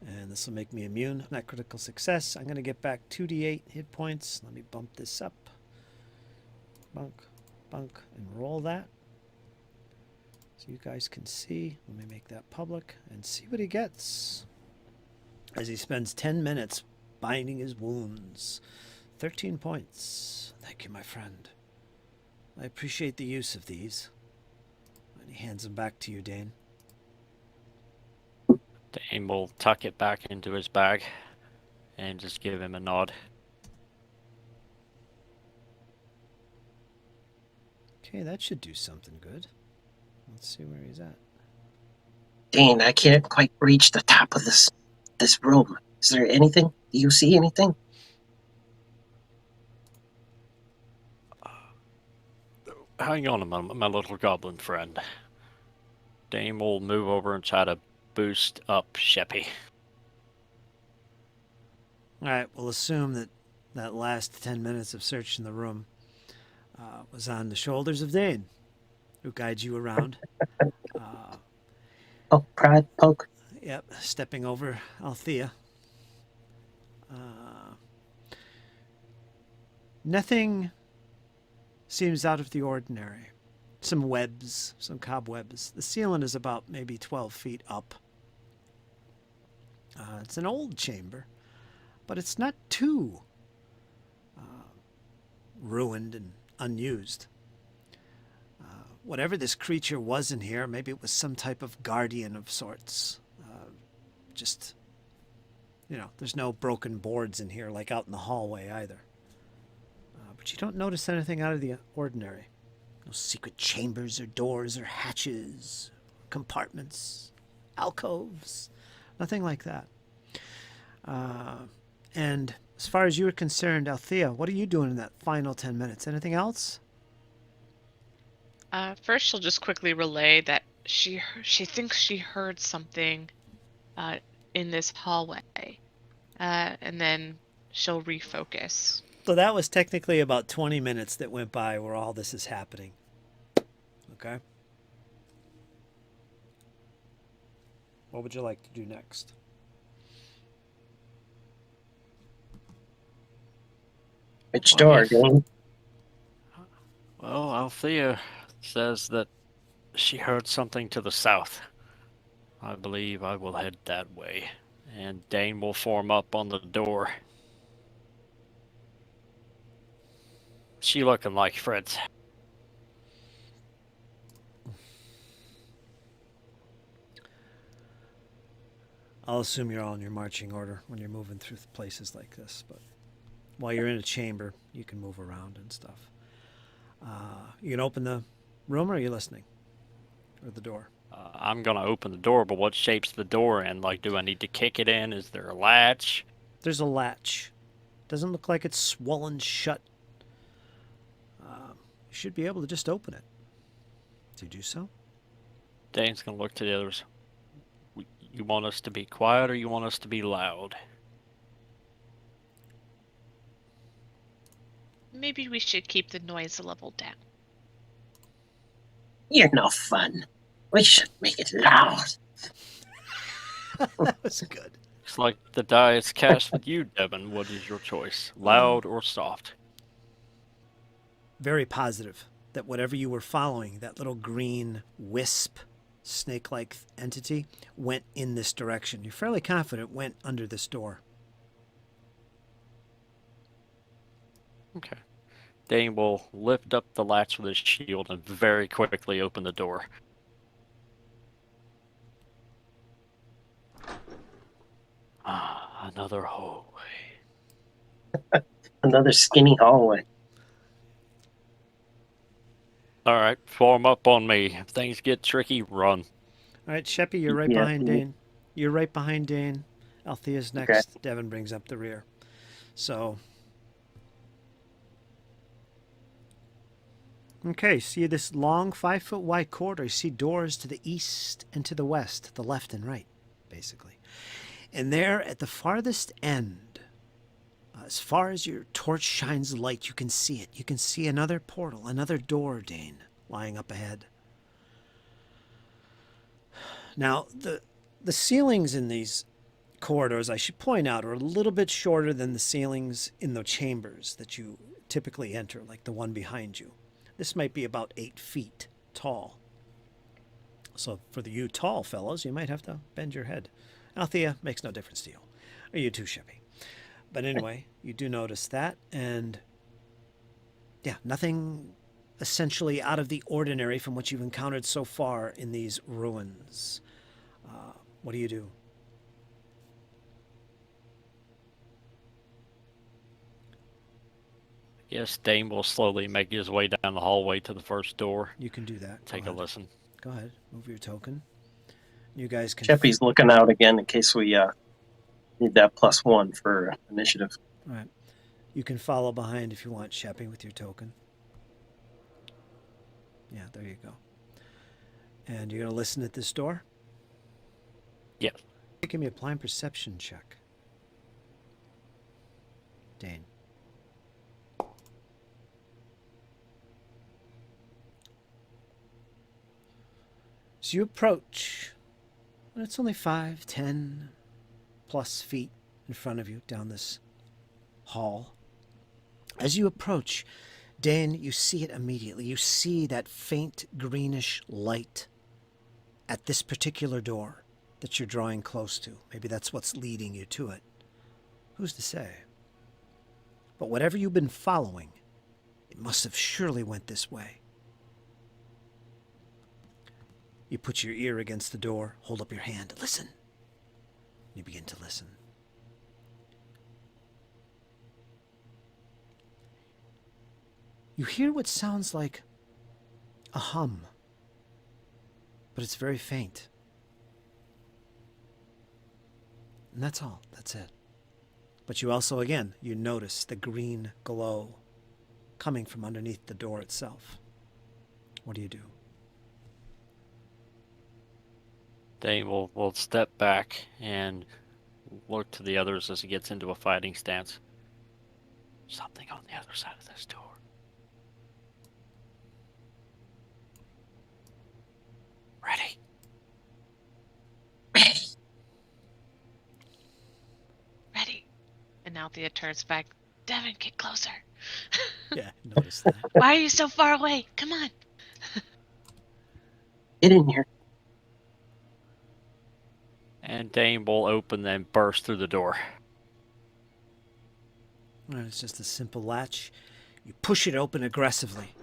And this will make me immune. Not critical success. I'm going to get back 2d8 hit points. Let me bump this up. Bunk, bunk, and roll that. So you guys can see. Let me make that public and see what he gets. As he spends 10 minutes binding his wounds. 13 points. Thank you, my friend. I appreciate the use of these. And he hands them back to you, Dane. Dane will tuck it back into his bag and just give him a nod. Okay, that should do something good. Let's see where he's at. Dane, I can't quite reach the top of this room. Is there anything? Do you see anything? Hang on a moment, my little goblin friend. Dane will move over and try to boost up Sheppi. Alright, we'll assume that that last 10 minutes of searching the room was on the shoulders of Dane, who guides you around. Oh, prod, poke. Yep, stepping over Althea. Nothing seems out of the ordinary. Some webs, some cobwebs. The ceiling is about maybe 12 feet up. It's an old chamber, but it's not too ruined and unused. Whatever this creature was in here, maybe it was some type of guardian of sorts. Just, there's no broken boards in here like out in the hallway either. But you don't notice anything out of the ordinary. No secret chambers or doors or hatches, compartments, alcoves, nothing like that. And as far as you're concerned, Althea, what are you doing in that final 10 minutes? Anything else? First, she'll just quickly relay that she thinks she heard something in this hallway, and then she'll refocus. So that was technically about 20 minutes that went by where all this is happening. Okay. What would you like to do next? Which door, Dane? Well, Althea says that she heard something to the south. I believe I will head that way, and Dane will form up on the door. she looking like, Fritz? I'll assume you're all in your marching order when you're moving through places like this, but while you're in a chamber, you can move around and stuff. You can open the room, or are you listening? Or the door? I'm gonna open the door, but what shape's the door in? Like, do I need to kick it in? Is there a latch? There's a latch. Doesn't look like it's swollen shut. You should be able to just open it. Do you do so? Dane's gonna look to the others. You want us to be quiet or you want us to be loud? Maybe we should keep the noise level down. You're no fun. We should make it loud. That was good. Looks like the die is cast with you, Devon. What is your choice? Loud or soft? Very positive that whatever you were following, that little green wisp, snake-like entity, went in this direction. You're fairly confident it went under this door. Okay. Dane will lift up the latch with his shield and very quickly open the door. Another hallway. Another skinny hallway. Alright, form up on me. If things get tricky, run. All right, Sheppi, you're right behind Dane. You're right behind Dane. Althea's next. Okay. Devon brings up the rear. So, okay, see this long 5-foot wide corridor. You see doors to the east and to the west, the left and right, basically. And there at the farthest end, as far as your torch shines light, you can see it. You can see another portal, another door, Dane, lying up ahead. Now, the ceilings in these corridors, I should point out, are a little bit shorter than the ceilings in the chambers that you typically enter, like the one behind you. This might be about 8 feet tall. So for you tall fellows, you might have to bend your head. Althea, makes no difference to you. Or you too, Sheppi. But anyway, you do notice that, and yeah, nothing essentially out of the ordinary from what you've encountered so far in these ruins. What do you do? Yes, Dane will slowly make his way down the hallway to the first door. You can do that. Take a listen. Go ahead. Move your token. You guys can... Sheppi's looking out again in case we need that +1 for initiative. All right. You can follow behind if you want, Sheppi, with your token. Yeah, there you go. And you're going to listen at this door? Yes. Give me a blind perception check. Dane. So you approach, and it's only 5, 10 plus feet in front of you down this hall. As you approach, Dane, you see it immediately. You see that faint greenish light at this particular door that you're drawing close to. Maybe that's what's leading you to it. Who's to say? But whatever you've been following, it must have surely went this way. You put your ear against the door, hold up your hand, listen. You begin to listen. You hear what sounds like a hum, but it's very faint. And that's all. That's it. But you also, again, you notice the green glow coming from underneath the door itself. What do you do? Dane will step back and look to the others as he gets into a fighting stance. Something on the other side of this door. Ready? Ready. And now Thea turns back. Devon, get closer. Yeah, notice that. Why are you so far away? Come on. Get in here. And Dane will open and burst through the door. All right, it's just a simple latch. You push it open aggressively.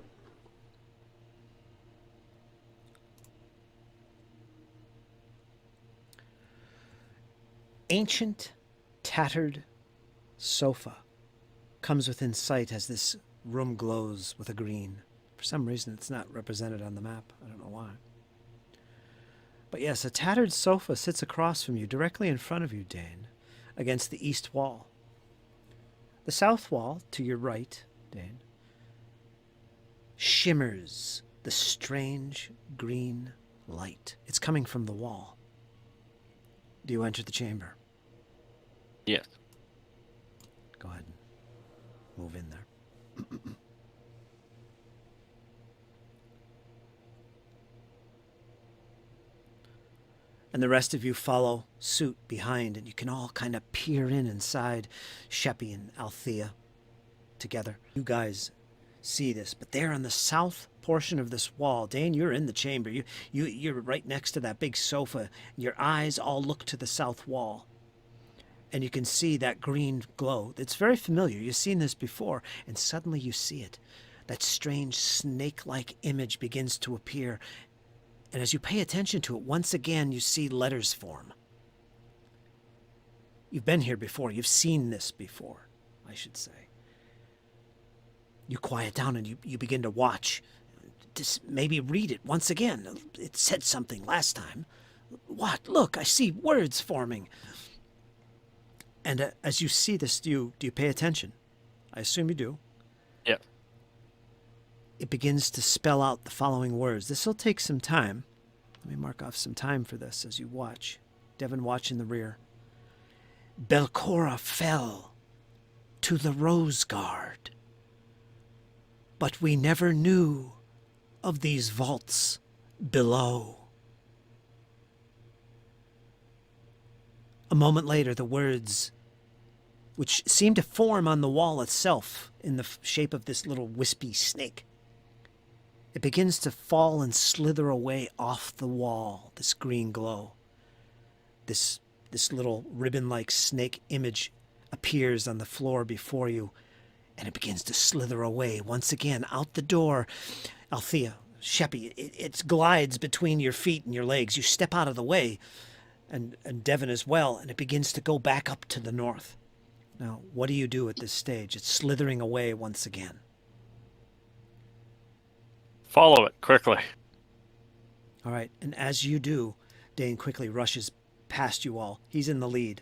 Ancient, tattered sofa comes within sight as this room glows with a green. For some reason, it's not represented on the map. I don't know why. But yes, a tattered sofa sits across from you, directly in front of you, Dane, against the east wall. The south wall, to your right, Dane, shimmers the strange green light. It's coming from the wall. Do you enter the chamber? Yes. Go ahead and move in there. And the rest of you follow suit behind, and you can all kind of peer inside Sheppi and Thea together. You guys see this, but there on the south portion of this wall, Dane, you're in the chamber. You're right next to that big sofa. Your eyes all look to the south wall. And you can see that green glow. It's very familiar. You've seen this before, and suddenly you see it. That strange snake-like image begins to appear. And as you pay attention to it, once again, you see letters form. You've been here before. You've seen this before, I should say. You quiet down and you begin to watch. Just maybe read it once again. It said something last time. What? Look, I see words forming. And as you see this, do you pay attention? I assume you do. Yep. It begins to spell out the following words. This will take some time. Let me mark off some time for this as you watch. Devon, watch in the rear. Belcora fell to the Rose Guard, but we never knew of these vaults below. A moment later, the words, which seem to form on the wall itself in the shape of this little wispy snake, it begins to fall and slither away off the wall, this green glow. This little ribbon-like snake image appears on the floor before you, and it begins to slither away once again out the door. Thea, Sheppi, it glides between your feet and your legs. You step out of the way, and Devon as well, and it begins to go back up to the north. Now, what do you do at this stage? It's slithering away once again. Follow it quickly. All right, and as you do, Dane quickly rushes past you all. He's in the lead.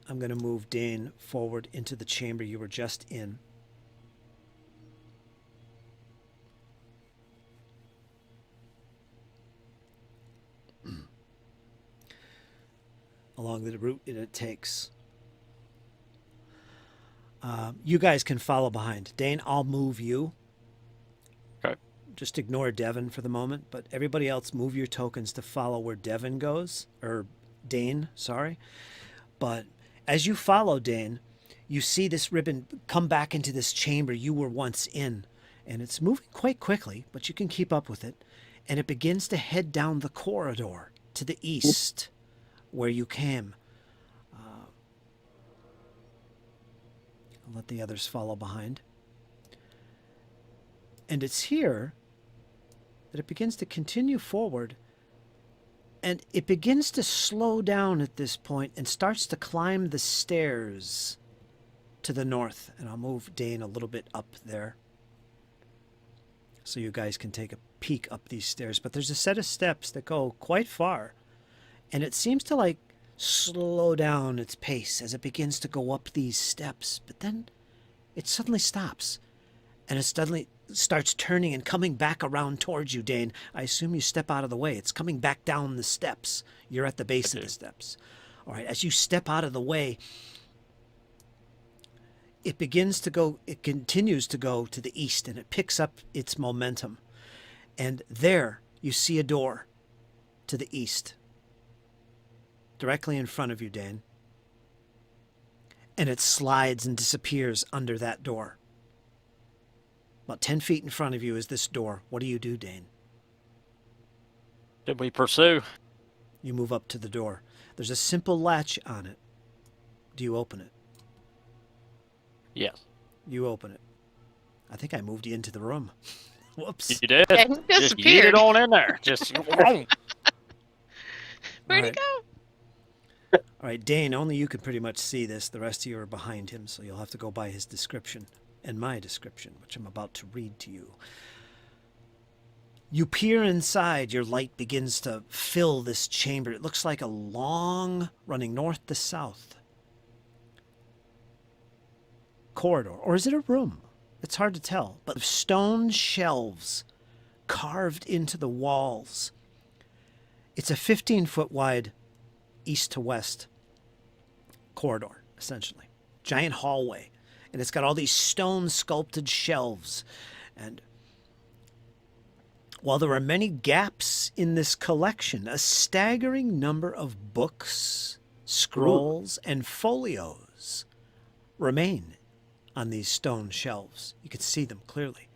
I'm going to move Dane forward into the chamber you were just in. Along the route it takes. You guys can follow behind. Dane, I'll move you. Okay. Just ignore Devon for the moment, but everybody else move your tokens to follow where Devon goes, or Dane, sorry. But as you follow Dane, you see this ribbon come back into this chamber you were once in, and it's moving quite quickly, but you can keep up with it, and it begins to head down the corridor to the east where you came. I'll let the others follow behind. And it's here that it begins to continue forward, and it begins to slow down at this point and starts to climb the stairs to the north. And I'll move Dane a little bit up there so you guys can take a peek up these stairs. But there's a set of steps that go quite far, and it seems to like slow down its pace as it begins to go up these steps. But then it suddenly stops, and it suddenly starts turning and coming back around towards you, Dane. I assume you step out of the way. It's coming back down the steps. You're at the base of the steps. All right, as you step out of the way, it continues to go to the east, and it picks up its momentum. And there you see a door to the east, directly in front of you, Dane. And it slides and disappears under that door. About 10 feet in front of you is this door. What do you do, Dane? Did we pursue? You move up to the door. There's a simple latch on it. Do you open it? Yes. You open it. I think I moved you into the room. Whoops. You did. Yeah, he Just yeet disappeared. it on in there. Just. Where'd Alright. he go? All right, Dane, only you can pretty much see this. The rest of you are behind him, so you'll have to go by his description and my description, which I'm about to read to you. You peer inside. Your light begins to fill this chamber. It looks like a long, running north to south corridor. Or is it a room? It's hard to tell. But stone shelves carved into the walls. It's a 15-foot wide east to west corridor, essentially. Giant hallway. And it's got all these stone sculpted shelves. And while there are many gaps in this collection, a staggering number of books, scrolls, and folios remain on these stone shelves. You can see them clearly.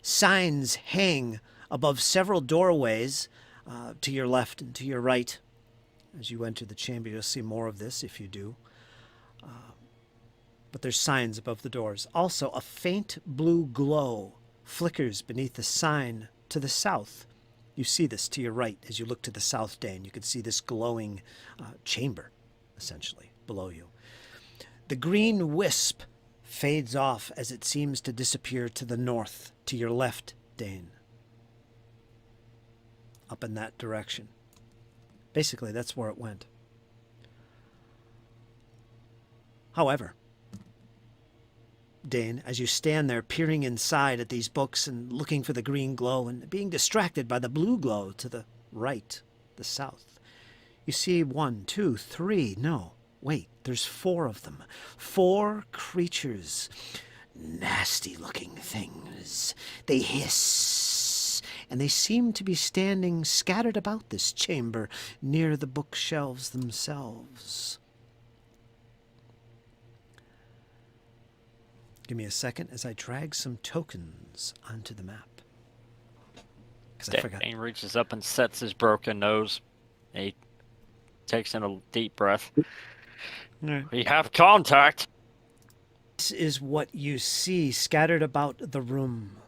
Signs hang above several doorways to your left and to your right. As you enter the chamber, you'll see more of this if you do. But there's signs above the doors. Also, a faint blue glow flickers beneath the sign to the south. You see this to your right as you look to the south, Dane. You can see this glowing chamber, essentially, below you. The green wisp fades off as it seems to disappear to the north, to your left, Dane. Up in that direction. Basically, that's where it went. However, Dane, as you stand there peering inside at these books and looking for the green glow and being distracted by the blue glow to the right, the south, you see 1, 2, 3, no, wait, there's 4 of them. 4 creatures. Nasty-looking things. They hiss, and they seem to be standing scattered about this chamber near the bookshelves themselves. Give me a second as I drag some tokens onto the map. Because I forgot. Dane reaches up and sets his broken nose. He takes in a deep breath. Right. We have contact. This is what you see scattered about the room.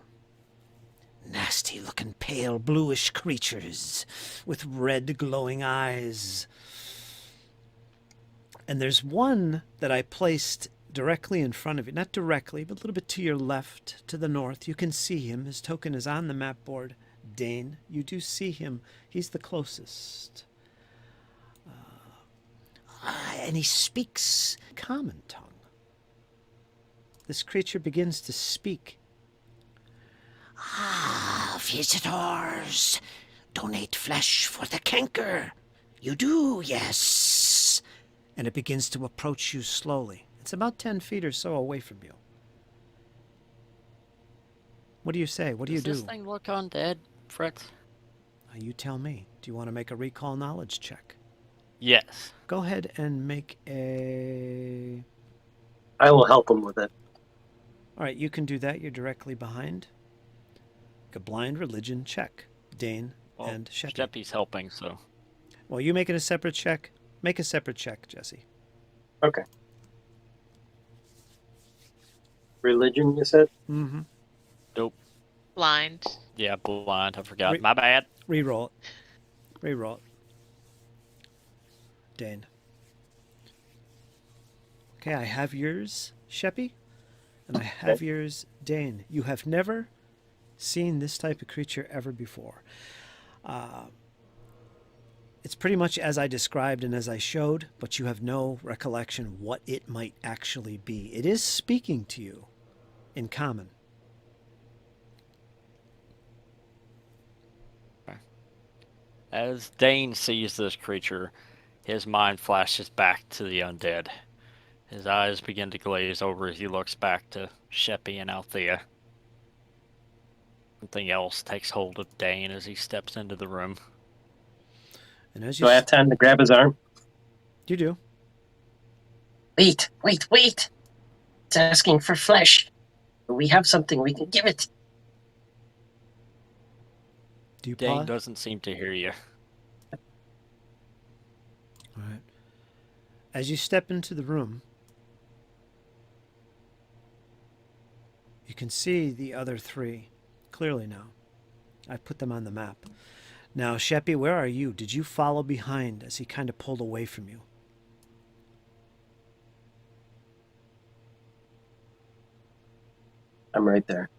Nasty-looking pale bluish creatures with red glowing eyes. And there's one that I placed directly in front of you. Not directly, but a little bit to your left, to the north. You can see him. His token is on the map board. Dane, you do see him. He's the closest. And he speaks common tongue. This creature begins to speak. Visitors, donate flesh for the canker. You do, yes. And it begins to approach you slowly. It's about 10 feet or so away from you. What do you say? What do you do? Does this thing look undead, Fritz? You tell me. Do you want to make a recall knowledge check? Yes. Go ahead and make a... I will help him with it. All right, you can do that. You're directly behind. Make a blind religion check, Dane and Sheppi. Sheppi's helping, so... Well, you making a separate check? Make a separate check, Jesse. Okay. Religion, you said? Mm-hmm. Nope. Blind. Yeah, blind. I forgot. My bad. Reroll it. Reroll it. Dane. Okay, I have yours, Sheppi, and I have yours, Dane. You have never seen this type of creature ever before. It's pretty much as I described and as I showed, but you have no recollection what it might actually be. It is speaking to you in common. As Dane sees this creature, his mind flashes back to the undead. His eyes begin to glaze over as he looks back to Sheppi and Thea. Something else takes hold of Dane as he steps into the room. And as Do I have time to grab his arm? You do. Wait. It's asking for flesh. We have something, we can give it. Do you Dane pause? doesn't seem to hear you. All right. As you step into the room, you can see the other three clearly now. I've put them on the map. Now, Sheppi, where are you? Did you follow behind as he kind of pulled away from you? I'm right there.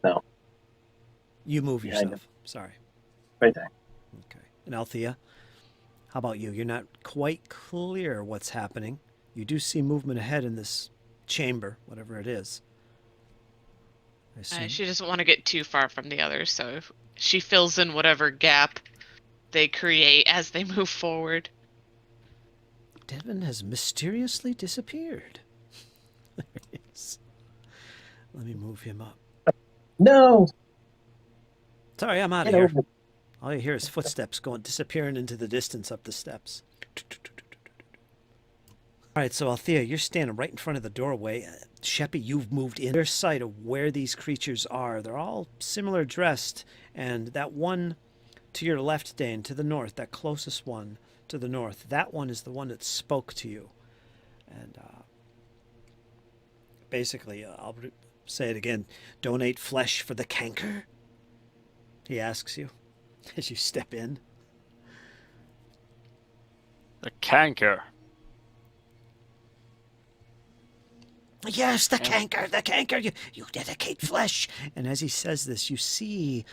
No, You move Behind yourself. Sorry. right there. Okay. And Althea, how about you? You're not quite clear what's happening. You do see movement ahead in this chamber, whatever it is. I assume. She doesn't want to get too far from the others, so if she fills in whatever gap they create as they move forward. Devon has mysteriously disappeared. There he is. Let me move him up. No. Sorry, I'm out of Get here. over. All you hear is footsteps disappearing into the distance up the steps. All right, so Althea, you're standing right in front of the doorway. Sheppi, you've moved in their sight of where these creatures are. They're all similar dressed, and that one to your left, Dane, to the north, that closest one to the north, that one is the one that spoke to you. And basically, I'll say it again, donate flesh for the canker? He asks you as you step in. The canker. Yes, the canker, the canker. You dedicate flesh. And as he says this, you see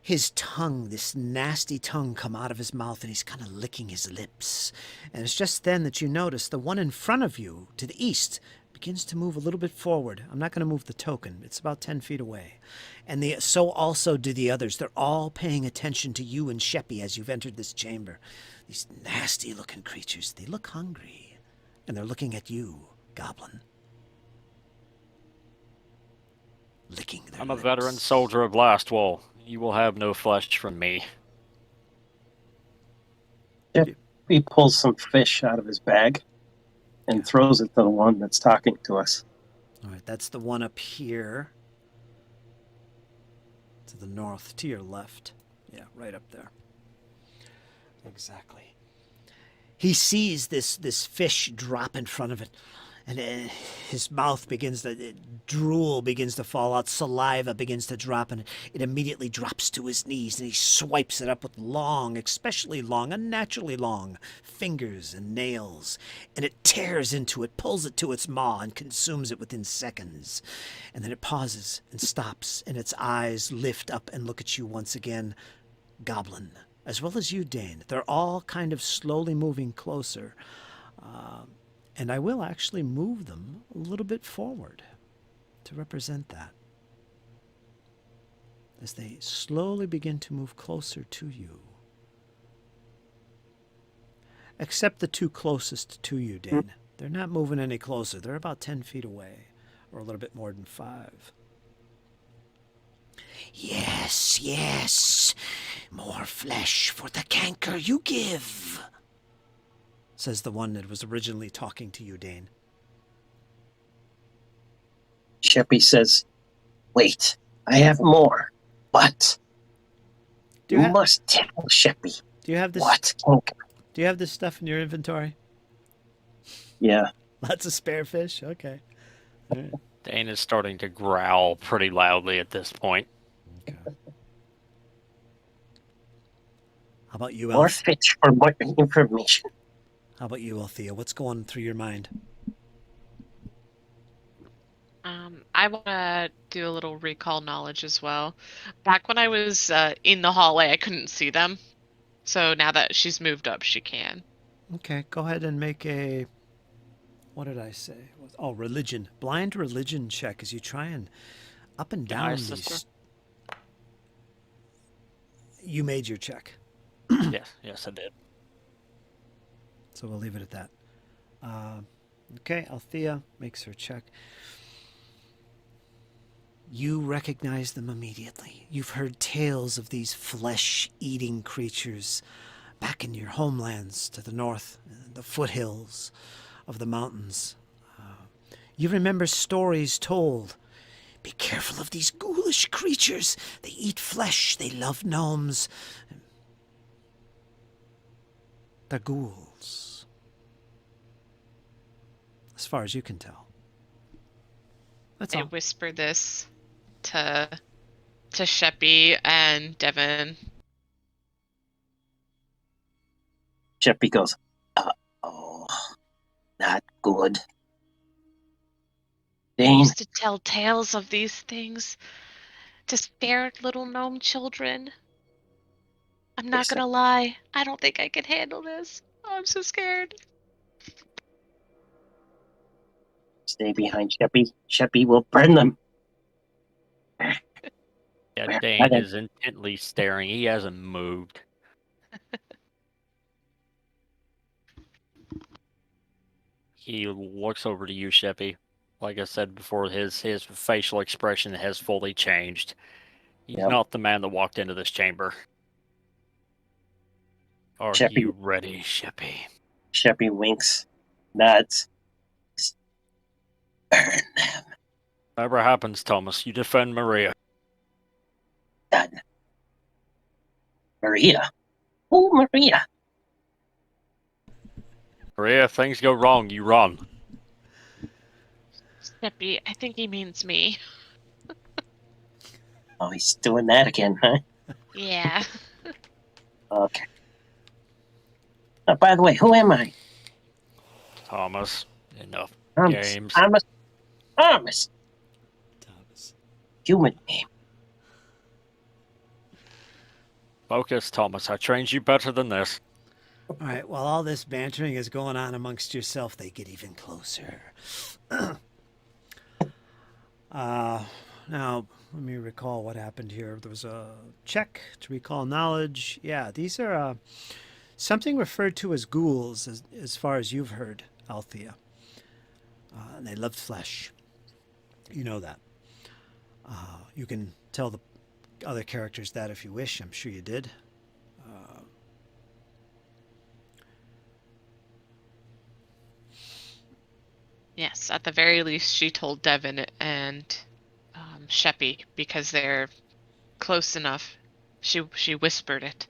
his tongue, this nasty tongue, come out of his mouth, and he's kind of licking his lips. And it's just then that you notice the one in front of you, to the east, begins to move a little bit forward. I'm not going to move the token. It's about 10 feet away. And so also do the others. They're all paying attention to you and Sheppi as you've entered this chamber. These nasty-looking creatures, they look hungry. And they're looking at you, Goblin. Licking their I'm a lips. veteran soldier of Lastwall. You will have no flesh from me. He pulls some fish out of his bag and throws it to the one that's talking to us. All right, that's the one up here. To the north, to your left. Yeah, right up there. Exactly. He sees this fish drop in front of it, and his mouth begins to, drool begins to fall out, saliva begins to drop, and it immediately drops to his knees, and he swipes it up with long, especially long, unnaturally long fingers and nails, and it tears into it, pulls it to its maw, and consumes it within seconds. And then it pauses and stops, and its eyes lift up and look at you once again, Goblin, as well as you, Dane. They're all kind of slowly moving closer. And I will actually move them a little bit forward to represent that. As they slowly begin to move closer to you. Except the two closest to you, Dane. They're not moving any closer. They're about 10 feet away, or a little bit more than 5. Yes, yes. More flesh for the canker you give, says the one that was originally talking to you, Dane. Sheppi says, wait, I have more, but you must tell Sheppi Do you have this? what. Do you have this stuff in your inventory? Yeah. Lots of spare fish? Okay. All right. Dane is starting to growl pretty loudly at this point. Okay. How about you, More Elf? fish for more information. How about you, Althea? What's going through your mind? I want to do a little recall knowledge as well. Back when I was in the hallway, I couldn't see them. So now that she's moved up, she can. Okay, go ahead and make a... What did I say? Oh, religion. Blind religion check as you try and up and down Nice, these... sister. You made your check. Yes, I did. So we'll leave it at that. Okay, Althea makes her check. You recognize them immediately. You've heard tales of these flesh-eating creatures back in your homelands to the north, the foothills of the mountains. You remember stories told. Be careful of these ghoulish creatures. They eat flesh. They love gnomes. They're ghouls. As far as you can tell. That's I all. whisper this to Sheppi and Devon. Sheppi goes, oh, not good. I Dane, used to tell tales of these things to scare little gnome children. I'm not listen, gonna lie, I don't think I can handle this. Oh, I'm so scared. stay behind Sheppi. Sheppi will burn them. Yeah, Well, Dane is intently staring. He hasn't moved. He looks over to you, Sheppi. Like I said before, his facial expression has fully changed. He's Yep. not the man that walked into this chamber. Are Sheppi, you ready, Sheppi? Sheppi winks, nods. Burn them. Whatever happens, Thomas, you defend Maria. Done. Maria. Oh, Maria. Maria, if things go wrong, you run. Sheppi, I think he means me. Oh, he's doing that again, huh? Yeah. Okay. By the way, who am I? Thomas, enough Thomas. games. Thomas. Thomas. Thomas. Human name. Focus, Thomas. I trained you better than this. All right, while all this bantering is going on amongst yourself, they get even closer. Now, let me recall what happened here. There was a check to recall knowledge. Yeah, these are something referred to as ghouls, as far as you've heard, Althea. And they loved flesh. You know that. You can tell the other characters that if you wish. I'm sure you did. Yes, at the very least, she told Devon and Sheppi because they're close enough. She whispered it.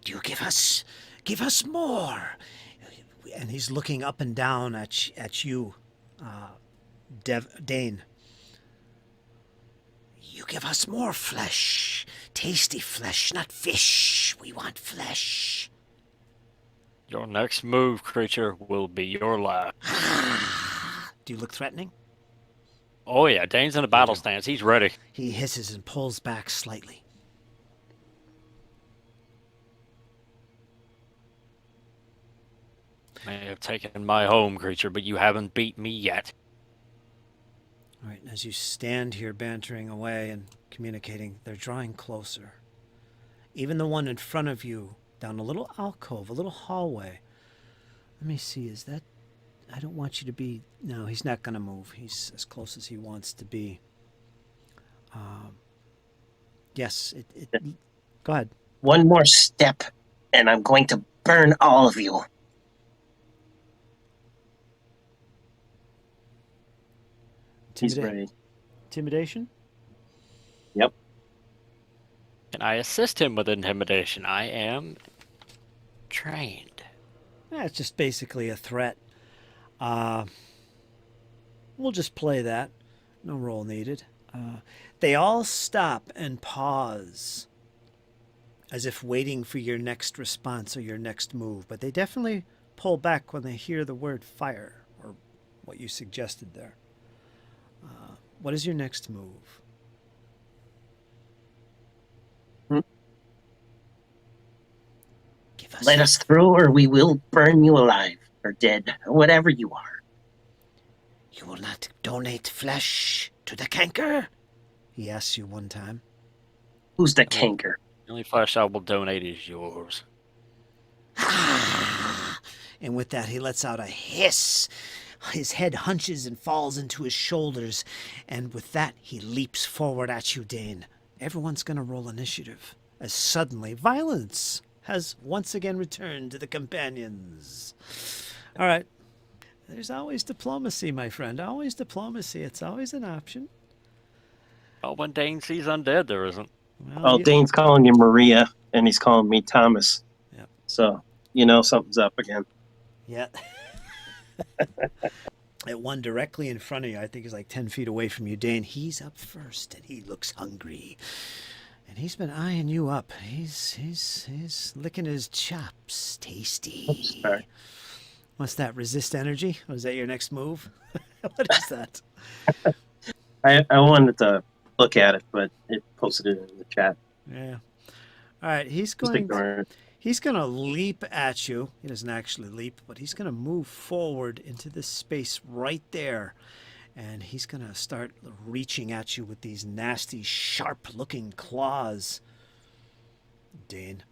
Do you give us more? And he's looking up and down at you, Dane. You give us more flesh, tasty flesh, not fish. We want flesh. Your next move, creature, will be your last. Do you look threatening? Oh yeah, Dane's in a battle stance. He's ready. He hisses and pulls back slightly. May have taken my home, creature, but you haven't beat me yet. All right, and as you stand here bantering away and communicating, they're drawing closer. Even the one in front of you, down a little alcove, a little hallway. Let me see, is that... I don't want you to be... No, he's not going to move. He's as close as he wants to be. Yes, Go ahead. One more step, and I'm going to burn all of you. He's ready. Intimidation? Yep. Can I assist him with intimidation? I am trained. Yeah, it's just basically a threat. We'll just play that. No roll needed. They all stop and pause, as if waiting for your next response or your next move. But they definitely pull back when they hear the word fire, or what you suggested there. What is your next move? Give us... Let us through, or we will burn you alive, or dead, or whatever you are. You will not donate flesh to the canker? He asks you one time. Who's the canker? The only flesh I will donate is yours. And with that, he lets out a hiss. His head hunches and falls into his shoulders. And with that, he leaps forward at you, Dane. Everyone's going to roll initiative, as suddenly violence has once again returned to the companions. All right. There's always diplomacy, my friend. Always diplomacy. It's always an option. Oh, when Dane sees undead, there isn't. Well, Dane's calling you Maria, and he's calling me Thomas. Yep. So, you know something's up again. Yeah. at one directly in front of you. I think he's like 10 feet away from you, Dane. He's up first, and he looks hungry. And he's been eyeing you up. He's licking his chops. Tasty. Oops, sorry. What's that? Resist energy? Was that your next move? What is that? I wanted to look at it, but it posted it in the chat. Yeah. All right. He's Just ignore it. He's going to leap at you. He doesn't actually leap, but he's going to move forward into this space right there. And he's going to start reaching at you with these nasty, sharp-looking claws. Dane.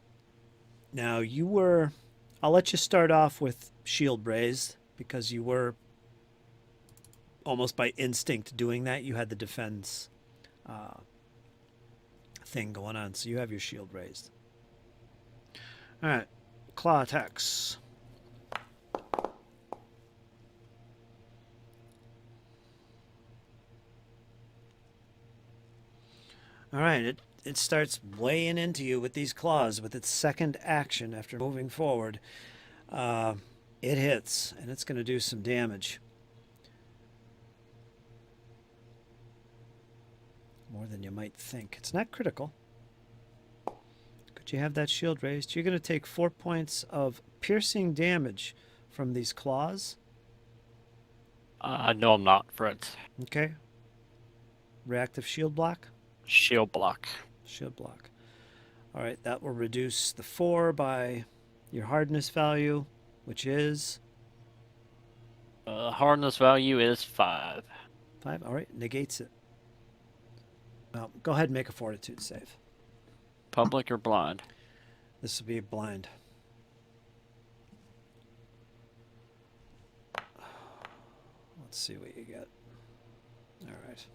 Now, I'll let you start off with shield raised, because you were almost by instinct doing that. You had the defense thing going on, so you have your shield raised. All right, claw attacks. All right, it starts weighing into you with these claws with its second action after moving forward. It hits, and it's going to do some damage. More than you might think. It's not critical. Could you have that shield raised? You're going to take 4 points of piercing damage from these claws. No, I'm not, Fred. Okay. Reactive shield block? Shield block. Shield block. All right, that will reduce the 4 by your hardness value, which is? Hardness value is 5. 5? All right, negates it. Well, go ahead and make a fortitude save. Public or blind? This will be blind. Let's see what you get. All right.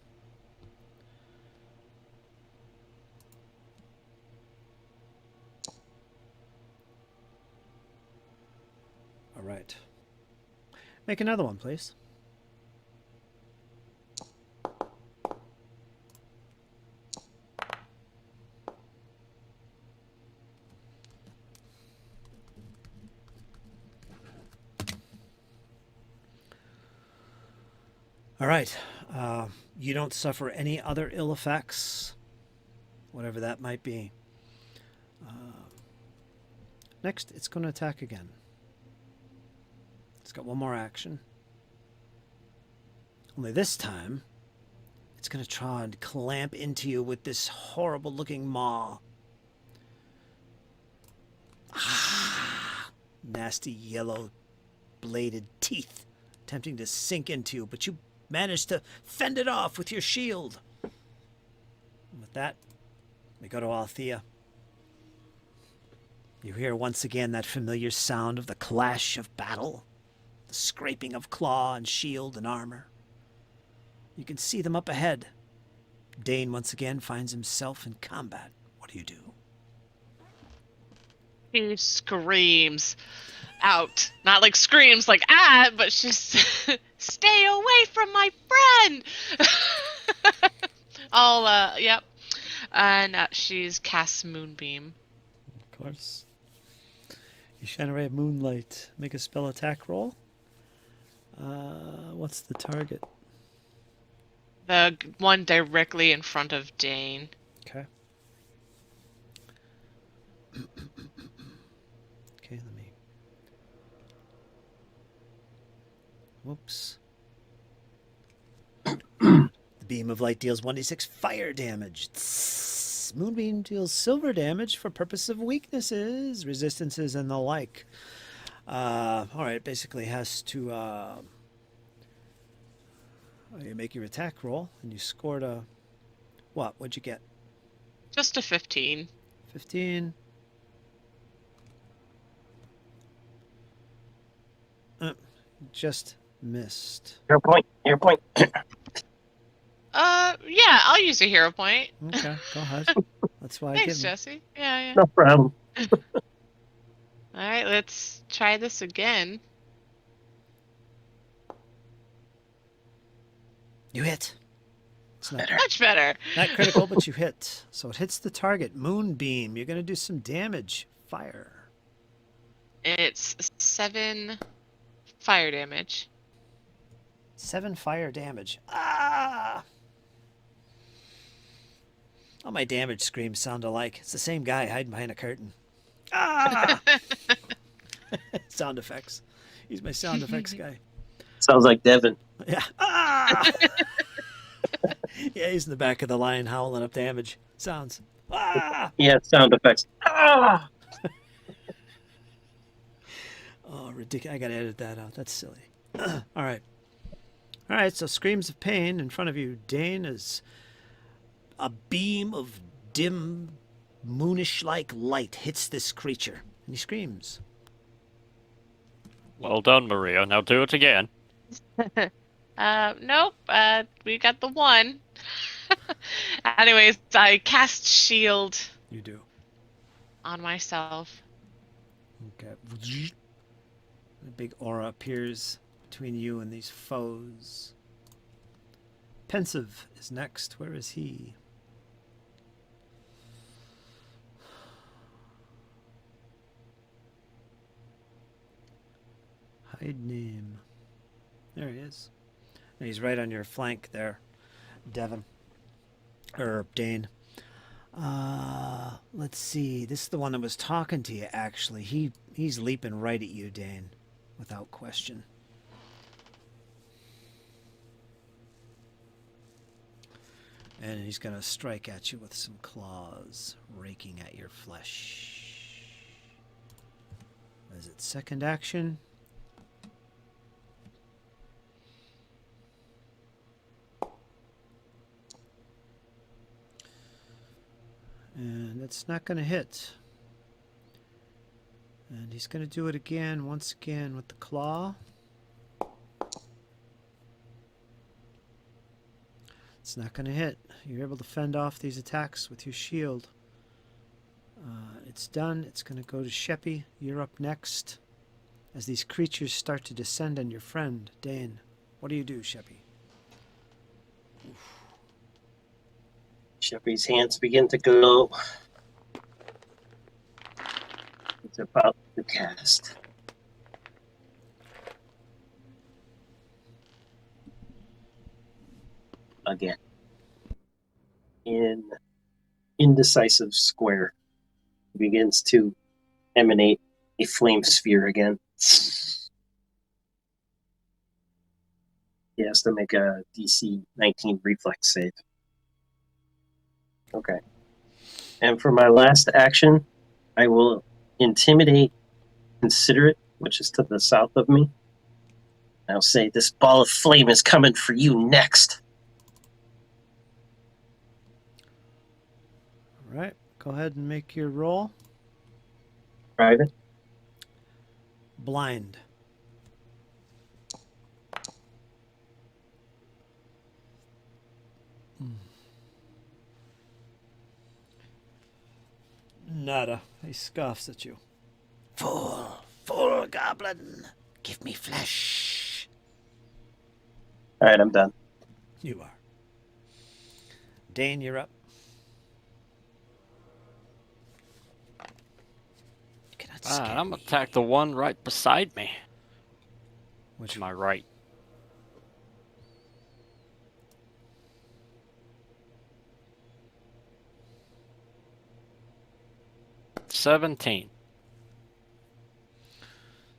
All right. Make another one, please. All right. You don't suffer any other ill effects, whatever that might be. Next, it's going to attack again. It's got one more action. Only this time, it's going to try and clamp into you with this horrible-looking maw. Nasty yellow bladed teeth attempting to sink into you, but you managed to fend it off with your shield. And with that, we go to Althea. You hear once again that familiar sound of the clash of battle, the scraping of claw and shield and armor. You can see them up ahead. Dane once again finds himself in combat. What do you do? She screams out. Not like screams like, ah, but she's, stay away from my friend! Yep. And she's casts Moonbeam. Of course. You shine a ray of moonlight. Make a spell attack roll. What's the target? The one directly in front of Dane. Okay. Okay, let me... Whoops. The beam of light deals 1d6 fire damage. Tss. Moonbeam deals silver damage for purpose of weaknesses, resistances, and the like. All right, basically has to... you make your attack roll, and you scored a... What? What'd you get? Just a 15. 15. Just missed. Your point. Yeah, I'll use a hero point. Okay, go ahead. That's why I Thanks, give Jesse. Yeah. No problem. Alright, let's try this again. You hit. It's not, Much better. not critical, but you hit. So it hits the target. Moonbeam. You're going to do some damage. Fire. It's 7 fire damage. 7 fire damage. Ah! All my damage screams sound alike. It's the same guy hiding behind a curtain. Ah! Sound effects. He's my sound effects guy. Sounds like Devon. Yeah. Ah! Yeah, he's in the back of the line howling up damage. Sounds. Ah! Yeah, sound effects. Ah! Oh, ridiculous. I gotta edit that out. That's silly. All right. All right, so screams of pain in front of you. Dane, is a beam of dim, moonish-like light hits this creature, and he screams. Well done, Maria. Now do it again. Nope. We got the one. Anyways, I cast shield You do. on myself. Okay. A big aura appears between you and these foes. Pensive is next. Where is he? Hide name. There he is. And he's right on your flank there, Devon. Or Dane. Let's see. This is the one that was talking to you, actually. He's leaping right at you, Dane, without question. And he's going to strike at you with some claws, raking at your flesh. Is it second action? And it's not going to hit. And he's going to do it again, once again, with the claw. It's not going to hit. You're able to fend off these attacks with your shield. It's done. It's going to go to Sheppi. You're up next. As these creatures start to descend on your friend, Dane. What do you do, Sheppi? Sheppi's hands begin to glow. It's about to cast. Again. In indecisive square. He begins to emanate a flame sphere again. He has to make a DC 19 reflex save. Okay. And for my last action, I will intimidate Considerate, which is to the south of me. I'll say, this ball of flame is coming for you next. All right. Go ahead and make your roll. Private. Blind. Nada. He scoffs at you. Fool goblin. Give me flesh. All right, I'm done. You are. Dane, you're up. You cannot scare I'm me. gonna attack the one right beside me. Which To my right. $17.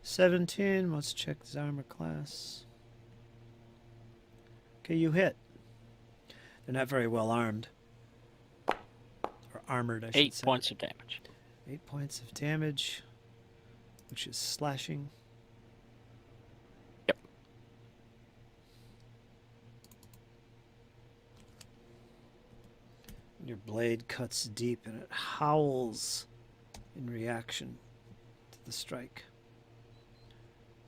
17. Let's check his armor class. Okay, you hit. They're not very well armed. Or armored, I should 8 say. points of damage. 8 points of damage, which is slashing. Yep. Your blade cuts deep and it howls in reaction to the strike.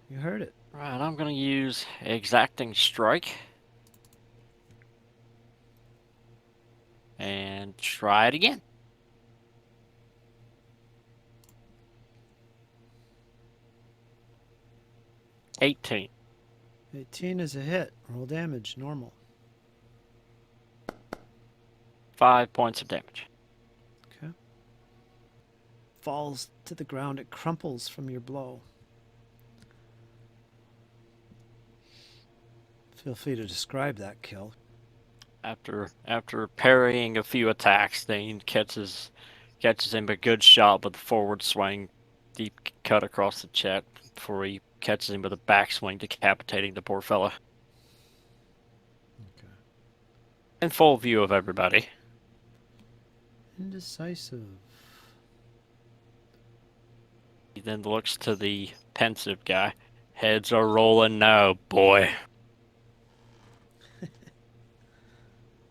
You heard it. Right, I'm gonna use exacting strike. And try it again. $18. 18 is a hit. Roll damage, normal. 5 points of damage. Okay. Falls to the ground. It crumples from your blow. Feel free to describe that kill. After parrying a few attacks, Dane catches him a good shot with a forward swing, deep cut across the chest before he catches him with a backswing, decapitating the poor fella. Okay. In full view of everybody. Indecisive. He then looks to the pensive guy. Heads are rolling now, boy.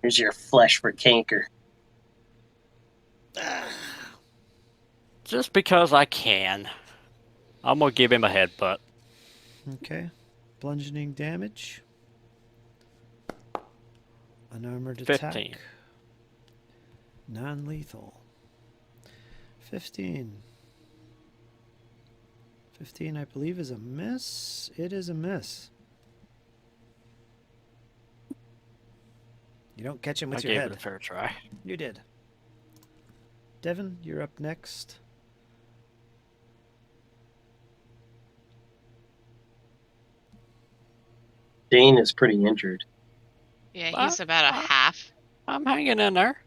Here's your flesh for canker. Just because I can. I'm gonna give him a headbutt. Okay. Bludgeoning damage. Unarmored 15. attack. Non-lethal. 15. 15, I believe, is a miss. It is a miss. You don't catch him with I your gave head. it a fair try. You did. Devon, you're up next. Dane is pretty injured. Yeah, he's about a half. I'm hanging in there.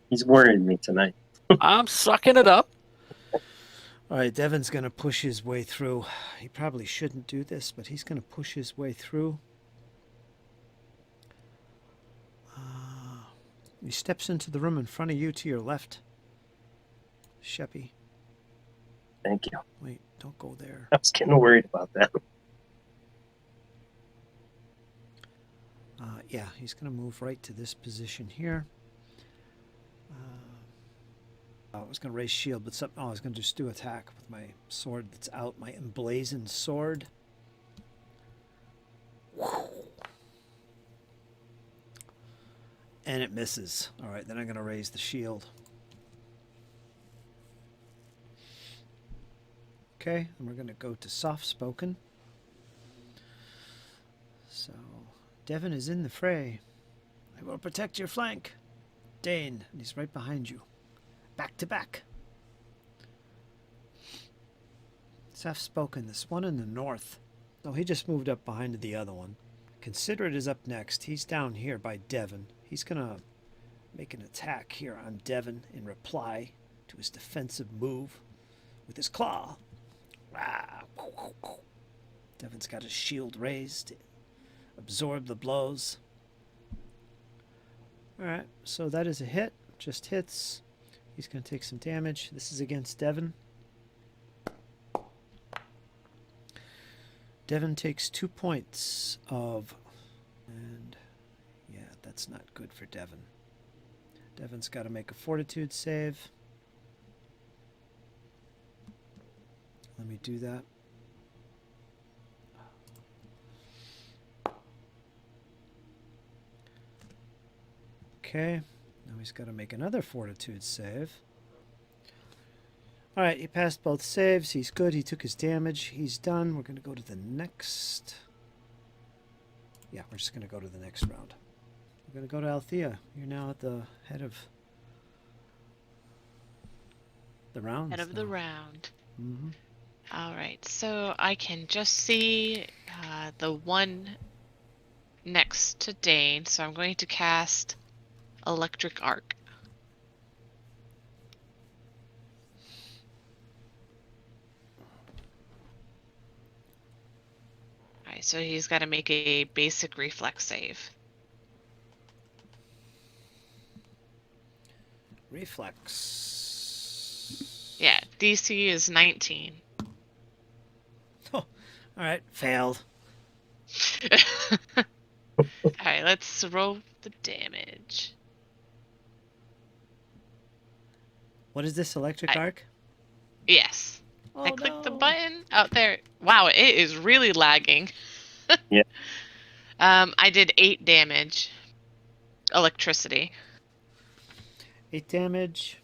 He's worrying me tonight. I'm sucking it up. All right, Devon's going to push his way through. He probably shouldn't do this, but he's going to push his way through. He steps into the room in front of you to your left. Sheppi. Thank you. Wait, don't go there. I was getting worried about that. Yeah, he's going to move right to this position here. I was going to raise shield, but I was going to just do attack with my sword that's out, my emblazoned sword. And it misses. All right, then I'm going to raise the shield. Okay, and we're going to go to soft-spoken. So, Devon is in the fray. I will protect your flank. Dane, and he's right behind you. Back to back. Soft-spoken, this one in the north. Oh, he just moved up behind the other one. Considerate is up next. He's down here by Devon. He's going to make an attack here on Devon in reply to his defensive move with his claw. Devon's got his shield raised to absorb the blows. Alright, so that is a hit. Just hits. He's going to take some damage. This is against Devon. Devon takes 2 points of... And yeah, that's not good for Devon. Devon's got to make a fortitude save. Let me do that. Okay, now he's got to make another fortitude save. Alright, he passed both saves. He's good. He took his damage. He's done. We're going to go to the next... Yeah, we're just going to go to the next round. We're going to go to Althea. You're now at the head of the round. Head of the round. Mm-hmm. All right, so I can just see the one next to Dane, so I'm going to cast Electric Arc. All right, so he's got to make a basic reflex save. Reflex. Yeah, DC is 19. Oh, alright, failed. Alright, let's roll the damage. What is this, electric arc? Yes. Oh, I clicked the no. button out there. Wow, it is really lagging. Yeah. I did 8 damage. Electricity. 8 damage.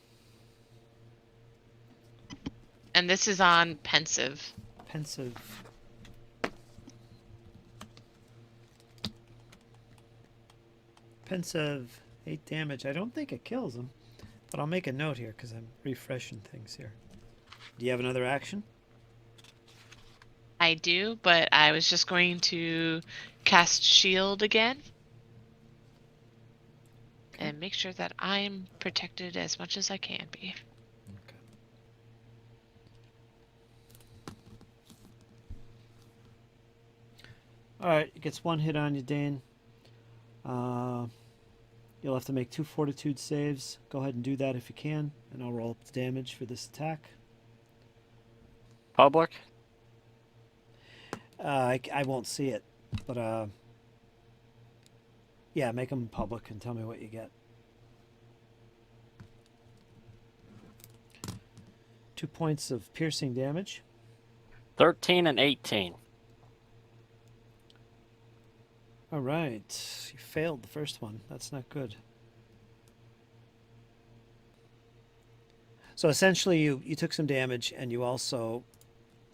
And this is on pensive. Pensive. Pensive. 8 damage. I don't think it kills him. But I'll make a note here because I'm refreshing things here. Do you have another action? I do, but I was just going to cast shield again. Okay. And make sure that I'm protected as much as I can be. Okay. All right, it gets one hit on you, Dane. You'll have to make 2 fortitude saves. Go ahead and do that if you can, and I'll roll up the damage for this attack. Public? I won't see it, but yeah, make them public and tell me what you get. 2 points of piercing damage. 13 and 18. All right, you failed the first one. That's not good. So essentially, you took some damage, and you also,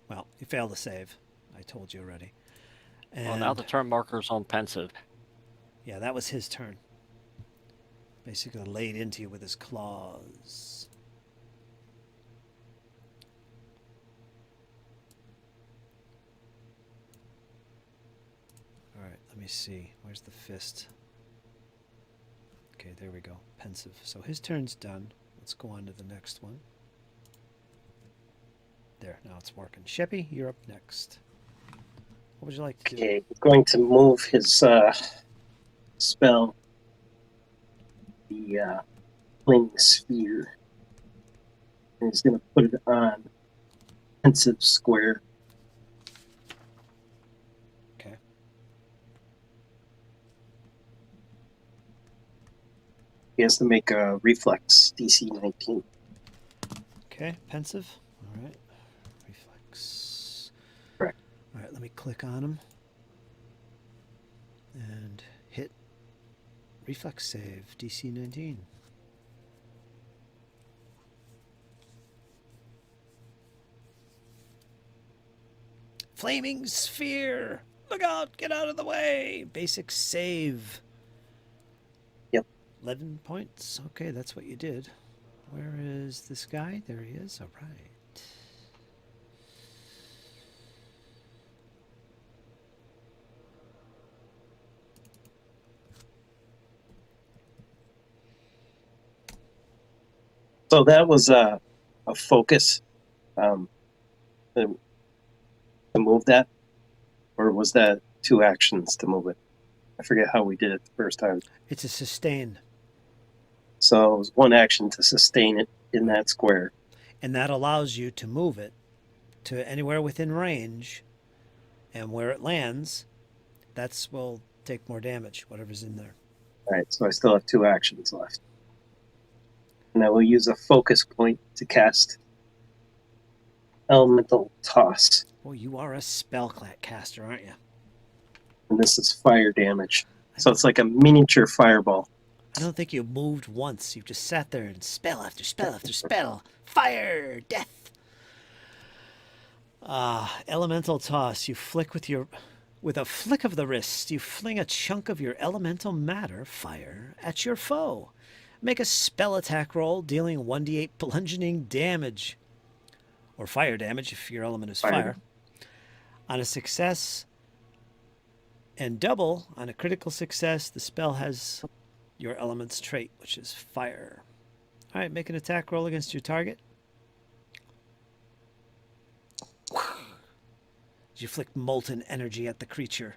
well, you failed the save. I told you already. And Well, now the turn marker's on pensive. yeah, that was his turn. Basically laid into you with his claws. All right, let me see. Where's the fist? Okay, there we go. Pensive. So his turn's done. Let's go on to the next one. There, now it's working. Sheppi, you're up next. What would you like to do? Okay, he's going to move his spell, the flaming sphere, and he's going to put it on pensive square. Okay. He has to make a reflex DC 19. Okay, pensive. All right. Reflex. Correct. All right, let me click on him. And hit reflex save, DC 19. Flaming sphere! Look out! Get out of the way! Basic save. Yep. 11 points. Okay, that's what you did. Where is this guy? There he is. All right. So that was a focus to move that, or was that 2 actions to move it? I forget how we did it the first time. It's a sustain, So it was 1 action to sustain it in that square. and that allows you to move it to anywhere within range, and where it lands, that's will take more damage, whatever's in there. All right, so I still have 2 actions left. And I will use a focus point to cast Elemental Toss. Well, you are a spell caster, aren't you? And this is fire damage. So it's like a miniature fireball. I don't think you moved once. You just sat there and spell after spell after spell. Fire! Death! Elemental toss. You flick with a flick of the wrist, you fling a chunk of your elemental matter, fire, at your foe. Make a spell attack roll, dealing 1d8 bludgeoning damage. Or fire damage if your element is fire. On a success and double, on a critical success, the spell has your element's trait, which is fire. All right, make an attack roll against your target. You flick molten energy at the creature.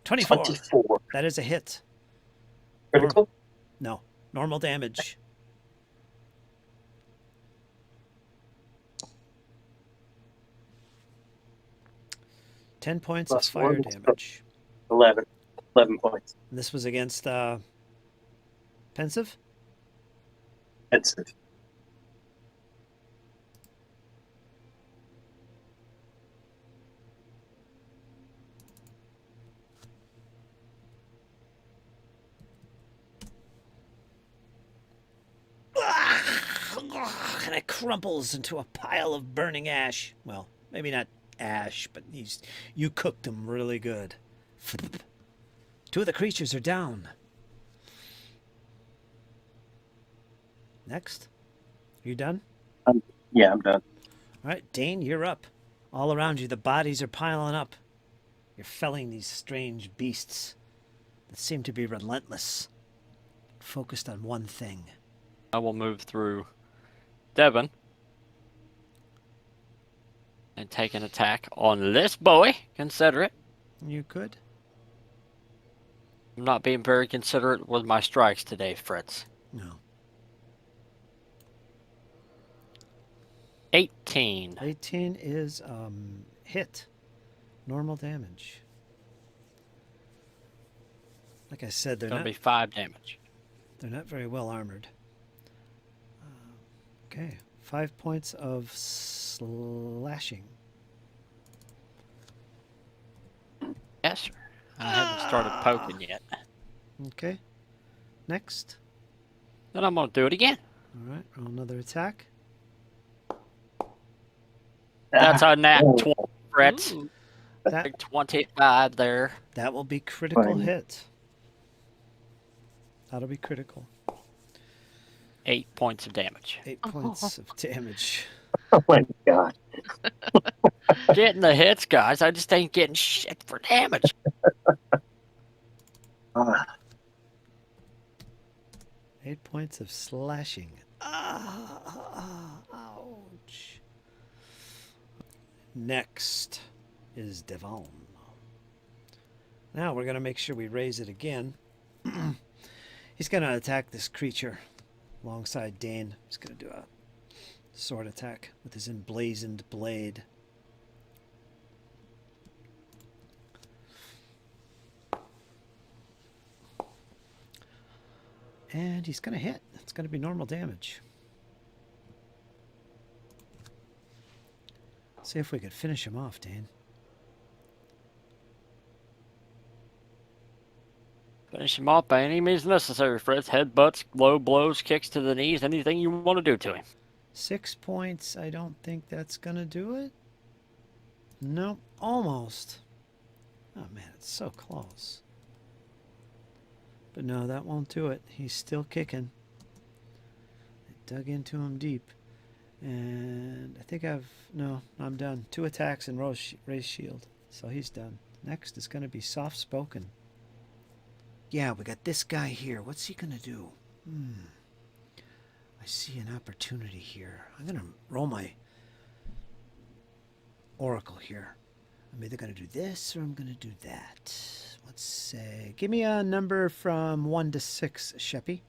24. 24. That is a hit. Critical? No, normal damage. Ten points Plus of fire 1, damage. 11. 11 points. And this was against pensive. Pensive. And it crumples into a pile of burning ash. Well, maybe not ash, but you cooked them really good. 2 of the creatures are down. Next. Are you done? Yeah, I'm done. All right, Dane, you're up. All around you, the bodies are piling up. You're felling these strange beasts that seem to be relentless, focused on one thing. I will move through Devon and take an attack on this boy. Considerate. You could. I'm not being very considerate with my strikes today, Fritz. No. 18. 18 is hit. Normal damage. Like I said, It's going to be 5 damage. they're not very well armored. Okay. 5 points of slashing. Yes, sir. I haven't started poking yet. Okay. Next. Then I'm going to do it again. All right. Roll another attack. That's a nat Oh. 20, Fritz. Ooh. That, Big 25 there. that will be critical Fine. hit. That'll be critical. 8 points of damage. 8 points of damage. Oh my god. Getting the hits, guys. I just ain't getting shit for damage. Ah, 8 points of slashing. Ouch. Next is Devon. Now we're going to make sure we raise it again. He's going to attack this creature alongside Dane. He's going to do a sword attack with his emblazoned blade. And he's going to hit. It's going to be normal damage. See if we could finish him off, Dane. Finish him off by any means necessary, Fritz. Headbutts, low blows, kicks to the knees, anything you want to do to him. 6 points. I don't think that's going to do it. Nope. Almost. Oh, man, it's so close. But no, that won't do it. He's still kicking. I dug into him deep. And I think no, I'm done. 2 attacks and raise shield. So he's done. Next is going to be soft spoken. Yeah, we got this guy here. What's he going to do? I see an opportunity here. I'm going to roll my oracle here. I'm either going to do this or I'm going to do that. Let's say, give me a number from 1 to 6, Sheppi.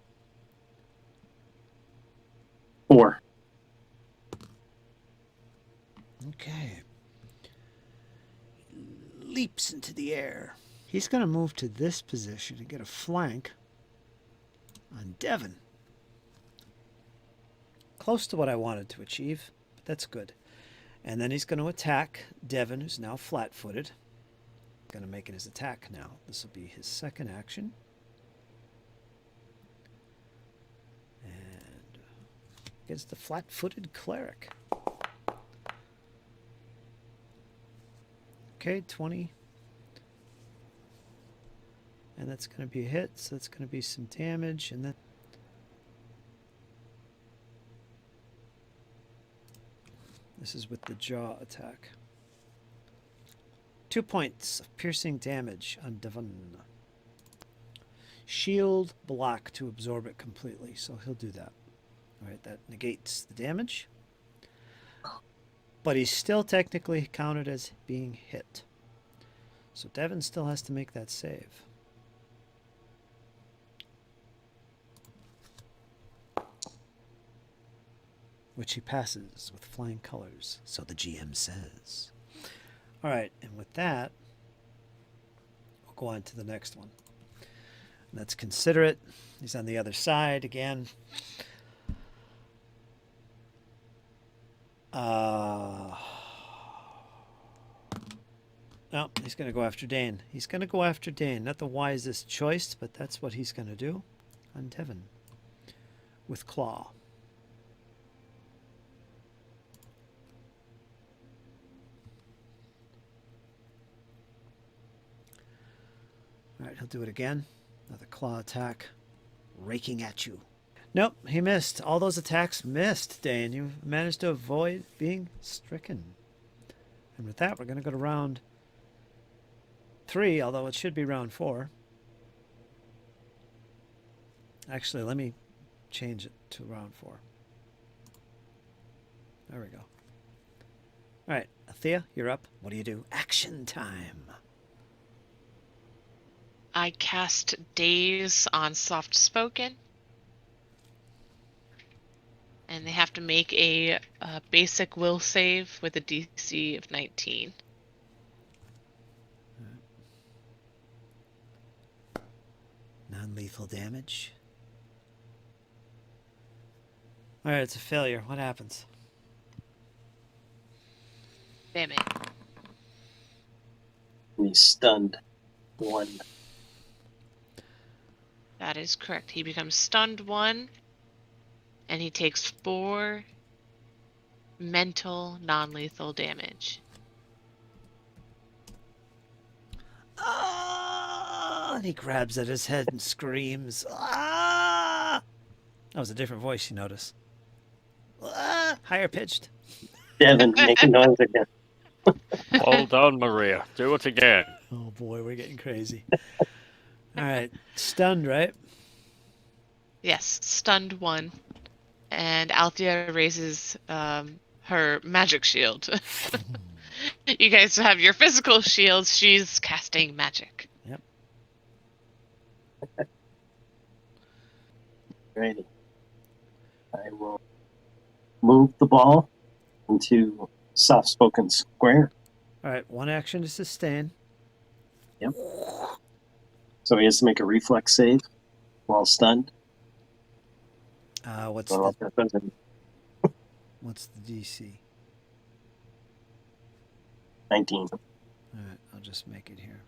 4. Okay. Leaps into the air. He's going to move to this position and get a flank on Devon. Close to what I wanted to achieve, but that's good. And then he's going to attack Devon, who's now flat-footed. Going to make it his attack now. This will be his second action. And against the flat-footed cleric. Okay, 20. And that's going to be a hit, so that's going to be some damage. And then this is with the jaw attack. 2 points of piercing damage on Devon. Shield block to absorb it completely, so he'll do that. All right, that negates the damage. But he's still technically counted as being hit. So Devon still has to make that save. Which he passes with flying colors, so the GM says. All right, and with that, we'll go on to the next one. And that's considerate. He's on the other side again. No, he's going to go after Dane. He's going to go after Dane. Not the wisest choice, but that's what he's going to do on Devon with Claw. All right, he'll do it again. Another claw attack, raking at you. Nope, he missed. All those attacks missed, Dane. You managed to avoid being stricken. And with that, we're going to go to round 3, although it should be round 4. Actually, let me change it to round 4. There we go. All right, Thea, you're up. What do you do? Action time. I cast Daze on Soft Spoken. And they have to make a basic will save with a DC of 19. Non-lethal damage. All right, it's a failure. What happens? Damn it. He's stunned. 1. That is correct. He becomes stunned 1, and he takes 4 mental non-lethal damage. Ah! And he grabs at his head and screams. Ah! That was a different voice, you notice. Ah! Higher pitched. Devon, make a noise again. Well done, Maria. Do it again. Oh boy, we're getting crazy. All right, stunned, right? Yes, stunned 1. And Althea raises her magic shield. You guys have your physical shields. She's casting magic. Yep. Ready. I will move the ball into soft-spoken square. All right, 1 action to sustain. Yep. So he has to make a reflex save while stunned. What's Well, the that doesn't- DC? 19. All right, I'll just make it here.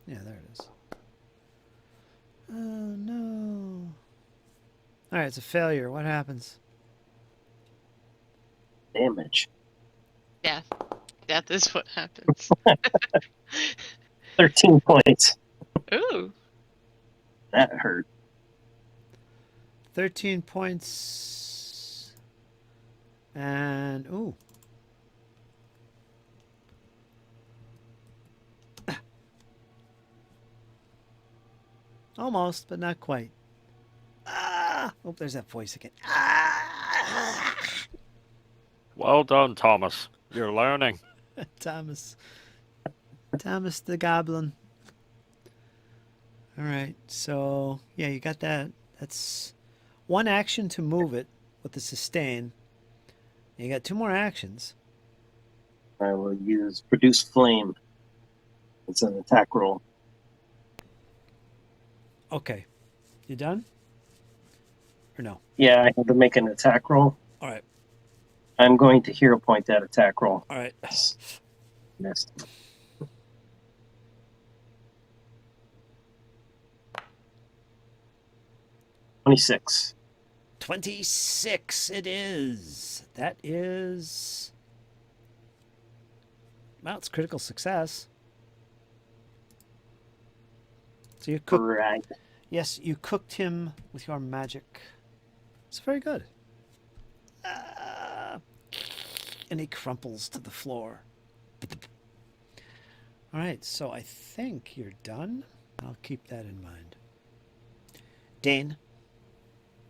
Yeah, there it is. Oh no! All right, it's a failure. What happens? Damage. Yeah, death is what happens. 13 points. Ooh. That hurt. 13 points. And ooh. Almost, but not quite. Ah! Oh, there's that voice again. Ah! Well done, Thomas. You're learning. Thomas. Thomas the Goblin. All right, so yeah, you got that. That's 1 action to move it with the sustain. You got 2 more actions. I will use Produce Flame. It's an attack roll. Okay, you done? Or no? Yeah, I have to make an attack roll. All right, I'm going to hero point that attack roll. all right. Missed. $26. 26 it is. That is... Well, it's critical success. So you cooked... Right. Yes, you cooked him with your magic. It's very good. And he crumples to the floor. All right, so I think you're done. I'll keep that in mind. Dane,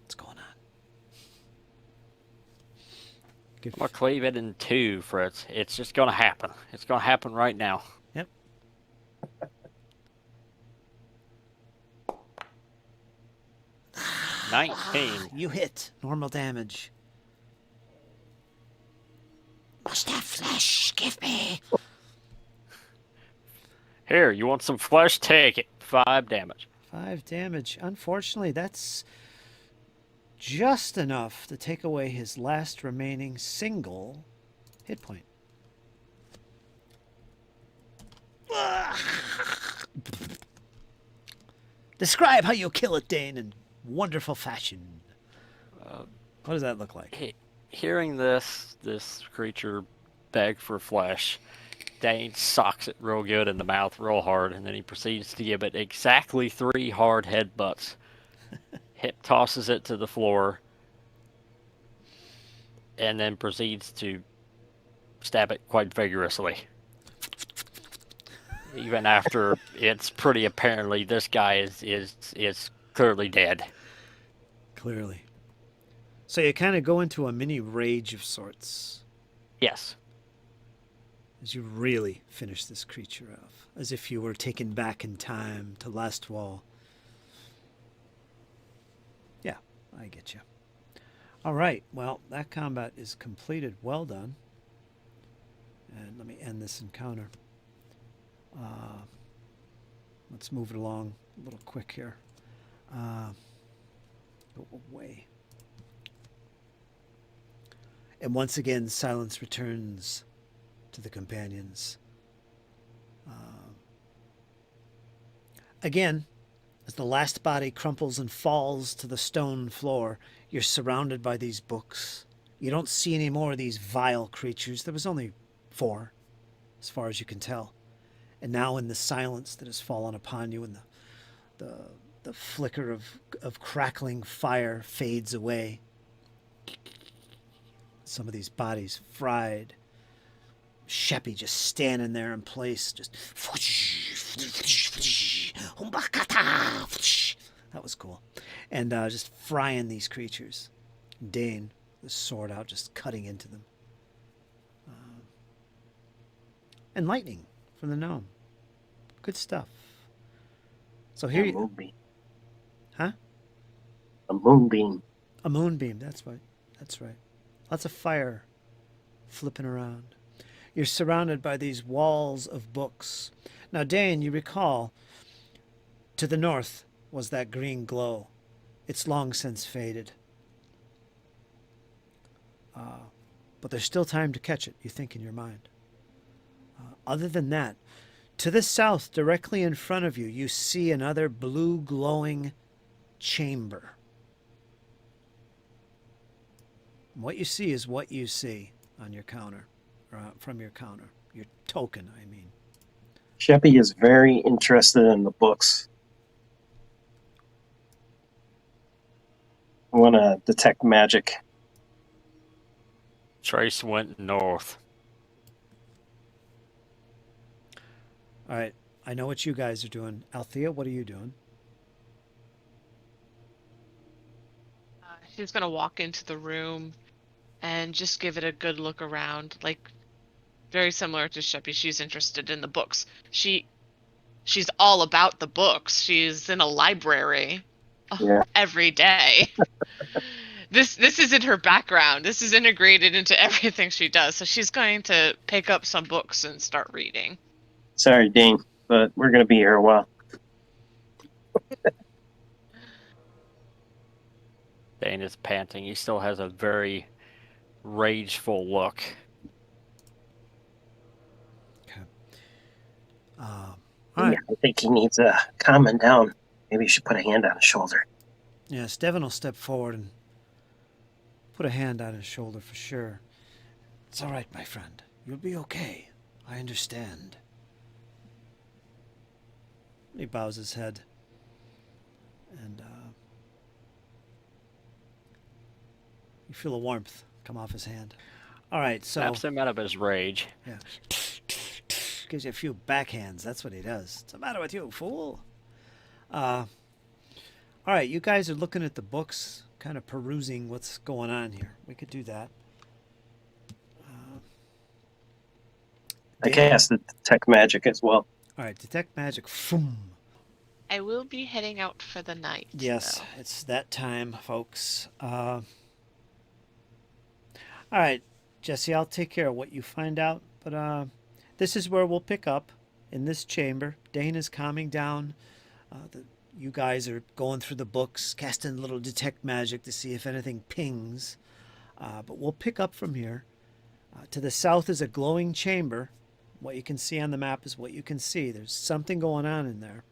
what's going on? I'm gonna cleave it in 2, Fritz. It's just gonna happen. It's gonna happen right now. Yep. $19. You hit. Normal damage. Must have flesh. Give me. Here, you want some flesh? Take it. 5 damage. 5 damage. Unfortunately, that's just enough to take away his last remaining single hit point. Describe how you kill it, Dane, in wonderful fashion. What does that look like? Hearing this creature beg for flesh, Dane socks it real good in the mouth, real hard, and then he proceeds to give it exactly 3 hard headbutts. Hip tosses it to the floor, and then proceeds to stab it quite vigorously. Even after it's pretty apparently this guy is clearly dead. Clearly. So you kind of go into a mini rage of sorts Yes. as you really finish this creature off, as if you were taken back in time to last wall. Yeah, I get you. All right, well, that combat is completed. Well done. And let me end this encounter. Let's move it along a little quick here. Go away. And once again, silence returns to the companions. Again, as the last body crumples and falls to the stone floor, you're surrounded by these books. You don't see any more of these vile creatures. There was only 4, as far as you can tell. And now in the silence that has fallen upon you and the flicker of crackling fire fades away, some of these bodies fried. Sheppi just standing there in place, just that was cool. And just frying these creatures. Dane, the sword out, just cutting into them. And lightning from the gnome. Good stuff. So here you... Moonbeam. Huh? A moonbeam. A moonbeam, that's right. That's right. Lots of fire flipping around. You're surrounded by these walls of books. Now, Dane, you recall, to the north was that green glow. It's long since faded. But there's still time to catch it, you think in your mind. Other than that, to the south, directly in front of you, you see another blue glowing chamber. What you see is what you see on your counter, or from your counter, your token, I mean. Sheppi is very interested in the books. I want to detect magic. Trace went north. All right, I know what you guys are doing. Althea, what are you doing? She's gonna walk into the room and just give it a good look around, like very similar to Sheppi. She's interested in the books. She's all about the books. She's in a library every day. This is in her background. This is integrated into everything she does. So she's going to pick up some books and start reading. Sorry, Dane, but we're going to be here a while. Dane is panting. He still has a very rageful look. Okay. All right. I think he needs calming down. Maybe you should put a hand on his shoulder. Yes, Devon will step forward and put a hand on his shoulder for sure. It's all right, my friend. You'll be okay. I understand. He bows his head. And you feel a warmth come off his hand. All right, so... Snaps him out of his rage. Yeah. Gives you a few backhands. That's what he does. What's the matter with you, fool? All right, you guys are looking at the books, kind of perusing what's going on here. We could do that. I cast the detect magic as well. All right, detect magic. Foom. I will be heading out for the night. Yes, though. it's that time, folks. All right, Jesse, I'll take care of what you find out. But this is where we'll pick up, in this chamber. Dane is calming down. You guys are going through the books, casting a little detect magic to see if anything pings. But we'll pick up from here. To the south is a glowing chamber. What you can see on the map is what you can see. There's something going on in there.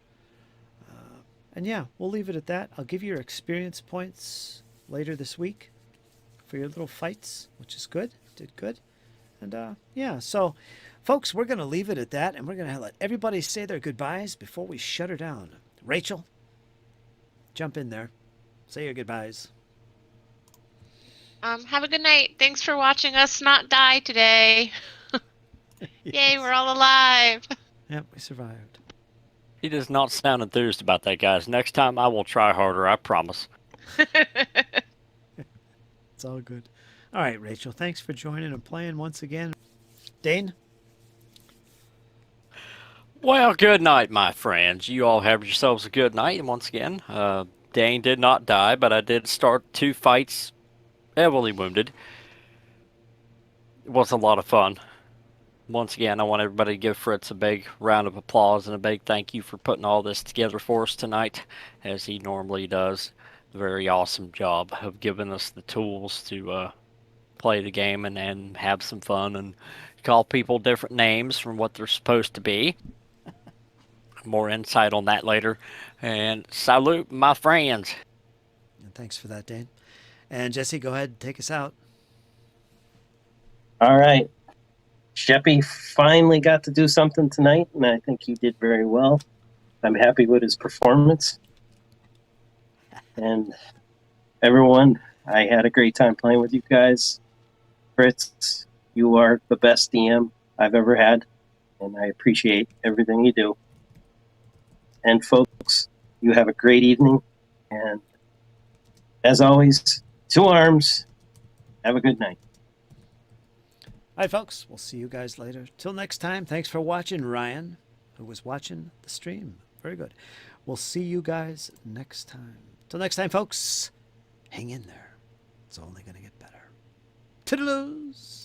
And yeah, we'll leave it at that. I'll give you your experience points later this week for your little fights, which is good. Did good. And yeah, so Folks, we're going to leave it at that, and we're going to let everybody say their goodbyes before we shut her down. Rachel, jump in there. Say your goodbyes. Have a good night. Thanks for watching us not die today. Yay, we're all alive. Yep, we survived. He does not sound enthused about that, guys. Next time I will try harder, I promise. It's all good. All right, Rachel, thanks for joining and playing once again. Dane? Well, good night, my friends. You all have yourselves a good night. And once again, Dane did not die, but I did start 2 fights heavily wounded. It was a lot of fun. Once again, I want everybody to give Fritz a big round of applause and a big thank you for putting all this together for us tonight, as he normally does. A very awesome job of giving us the tools to play the game and have some fun and call people different names from what they're supposed to be. More insight on that later. And salute, my friends. And thanks for that, Dane. And Jesse, go ahead and take us out. All right. Sheppi finally got to do something tonight, and I think he did very well. I'm happy with his performance. And everyone, I had a great time playing with you guys. Fritz, you are the best DM I've ever had, and I appreciate everything you do. And folks, you have a great evening. And as always, 2 arms. Have a good night. All right, folks, we'll see you guys later. Till next time, thanks for watching, Ryan, who was watching the stream. Very good. We'll see you guys next time. Till next time, folks, hang in there. It's only going to get better. Toodaloos!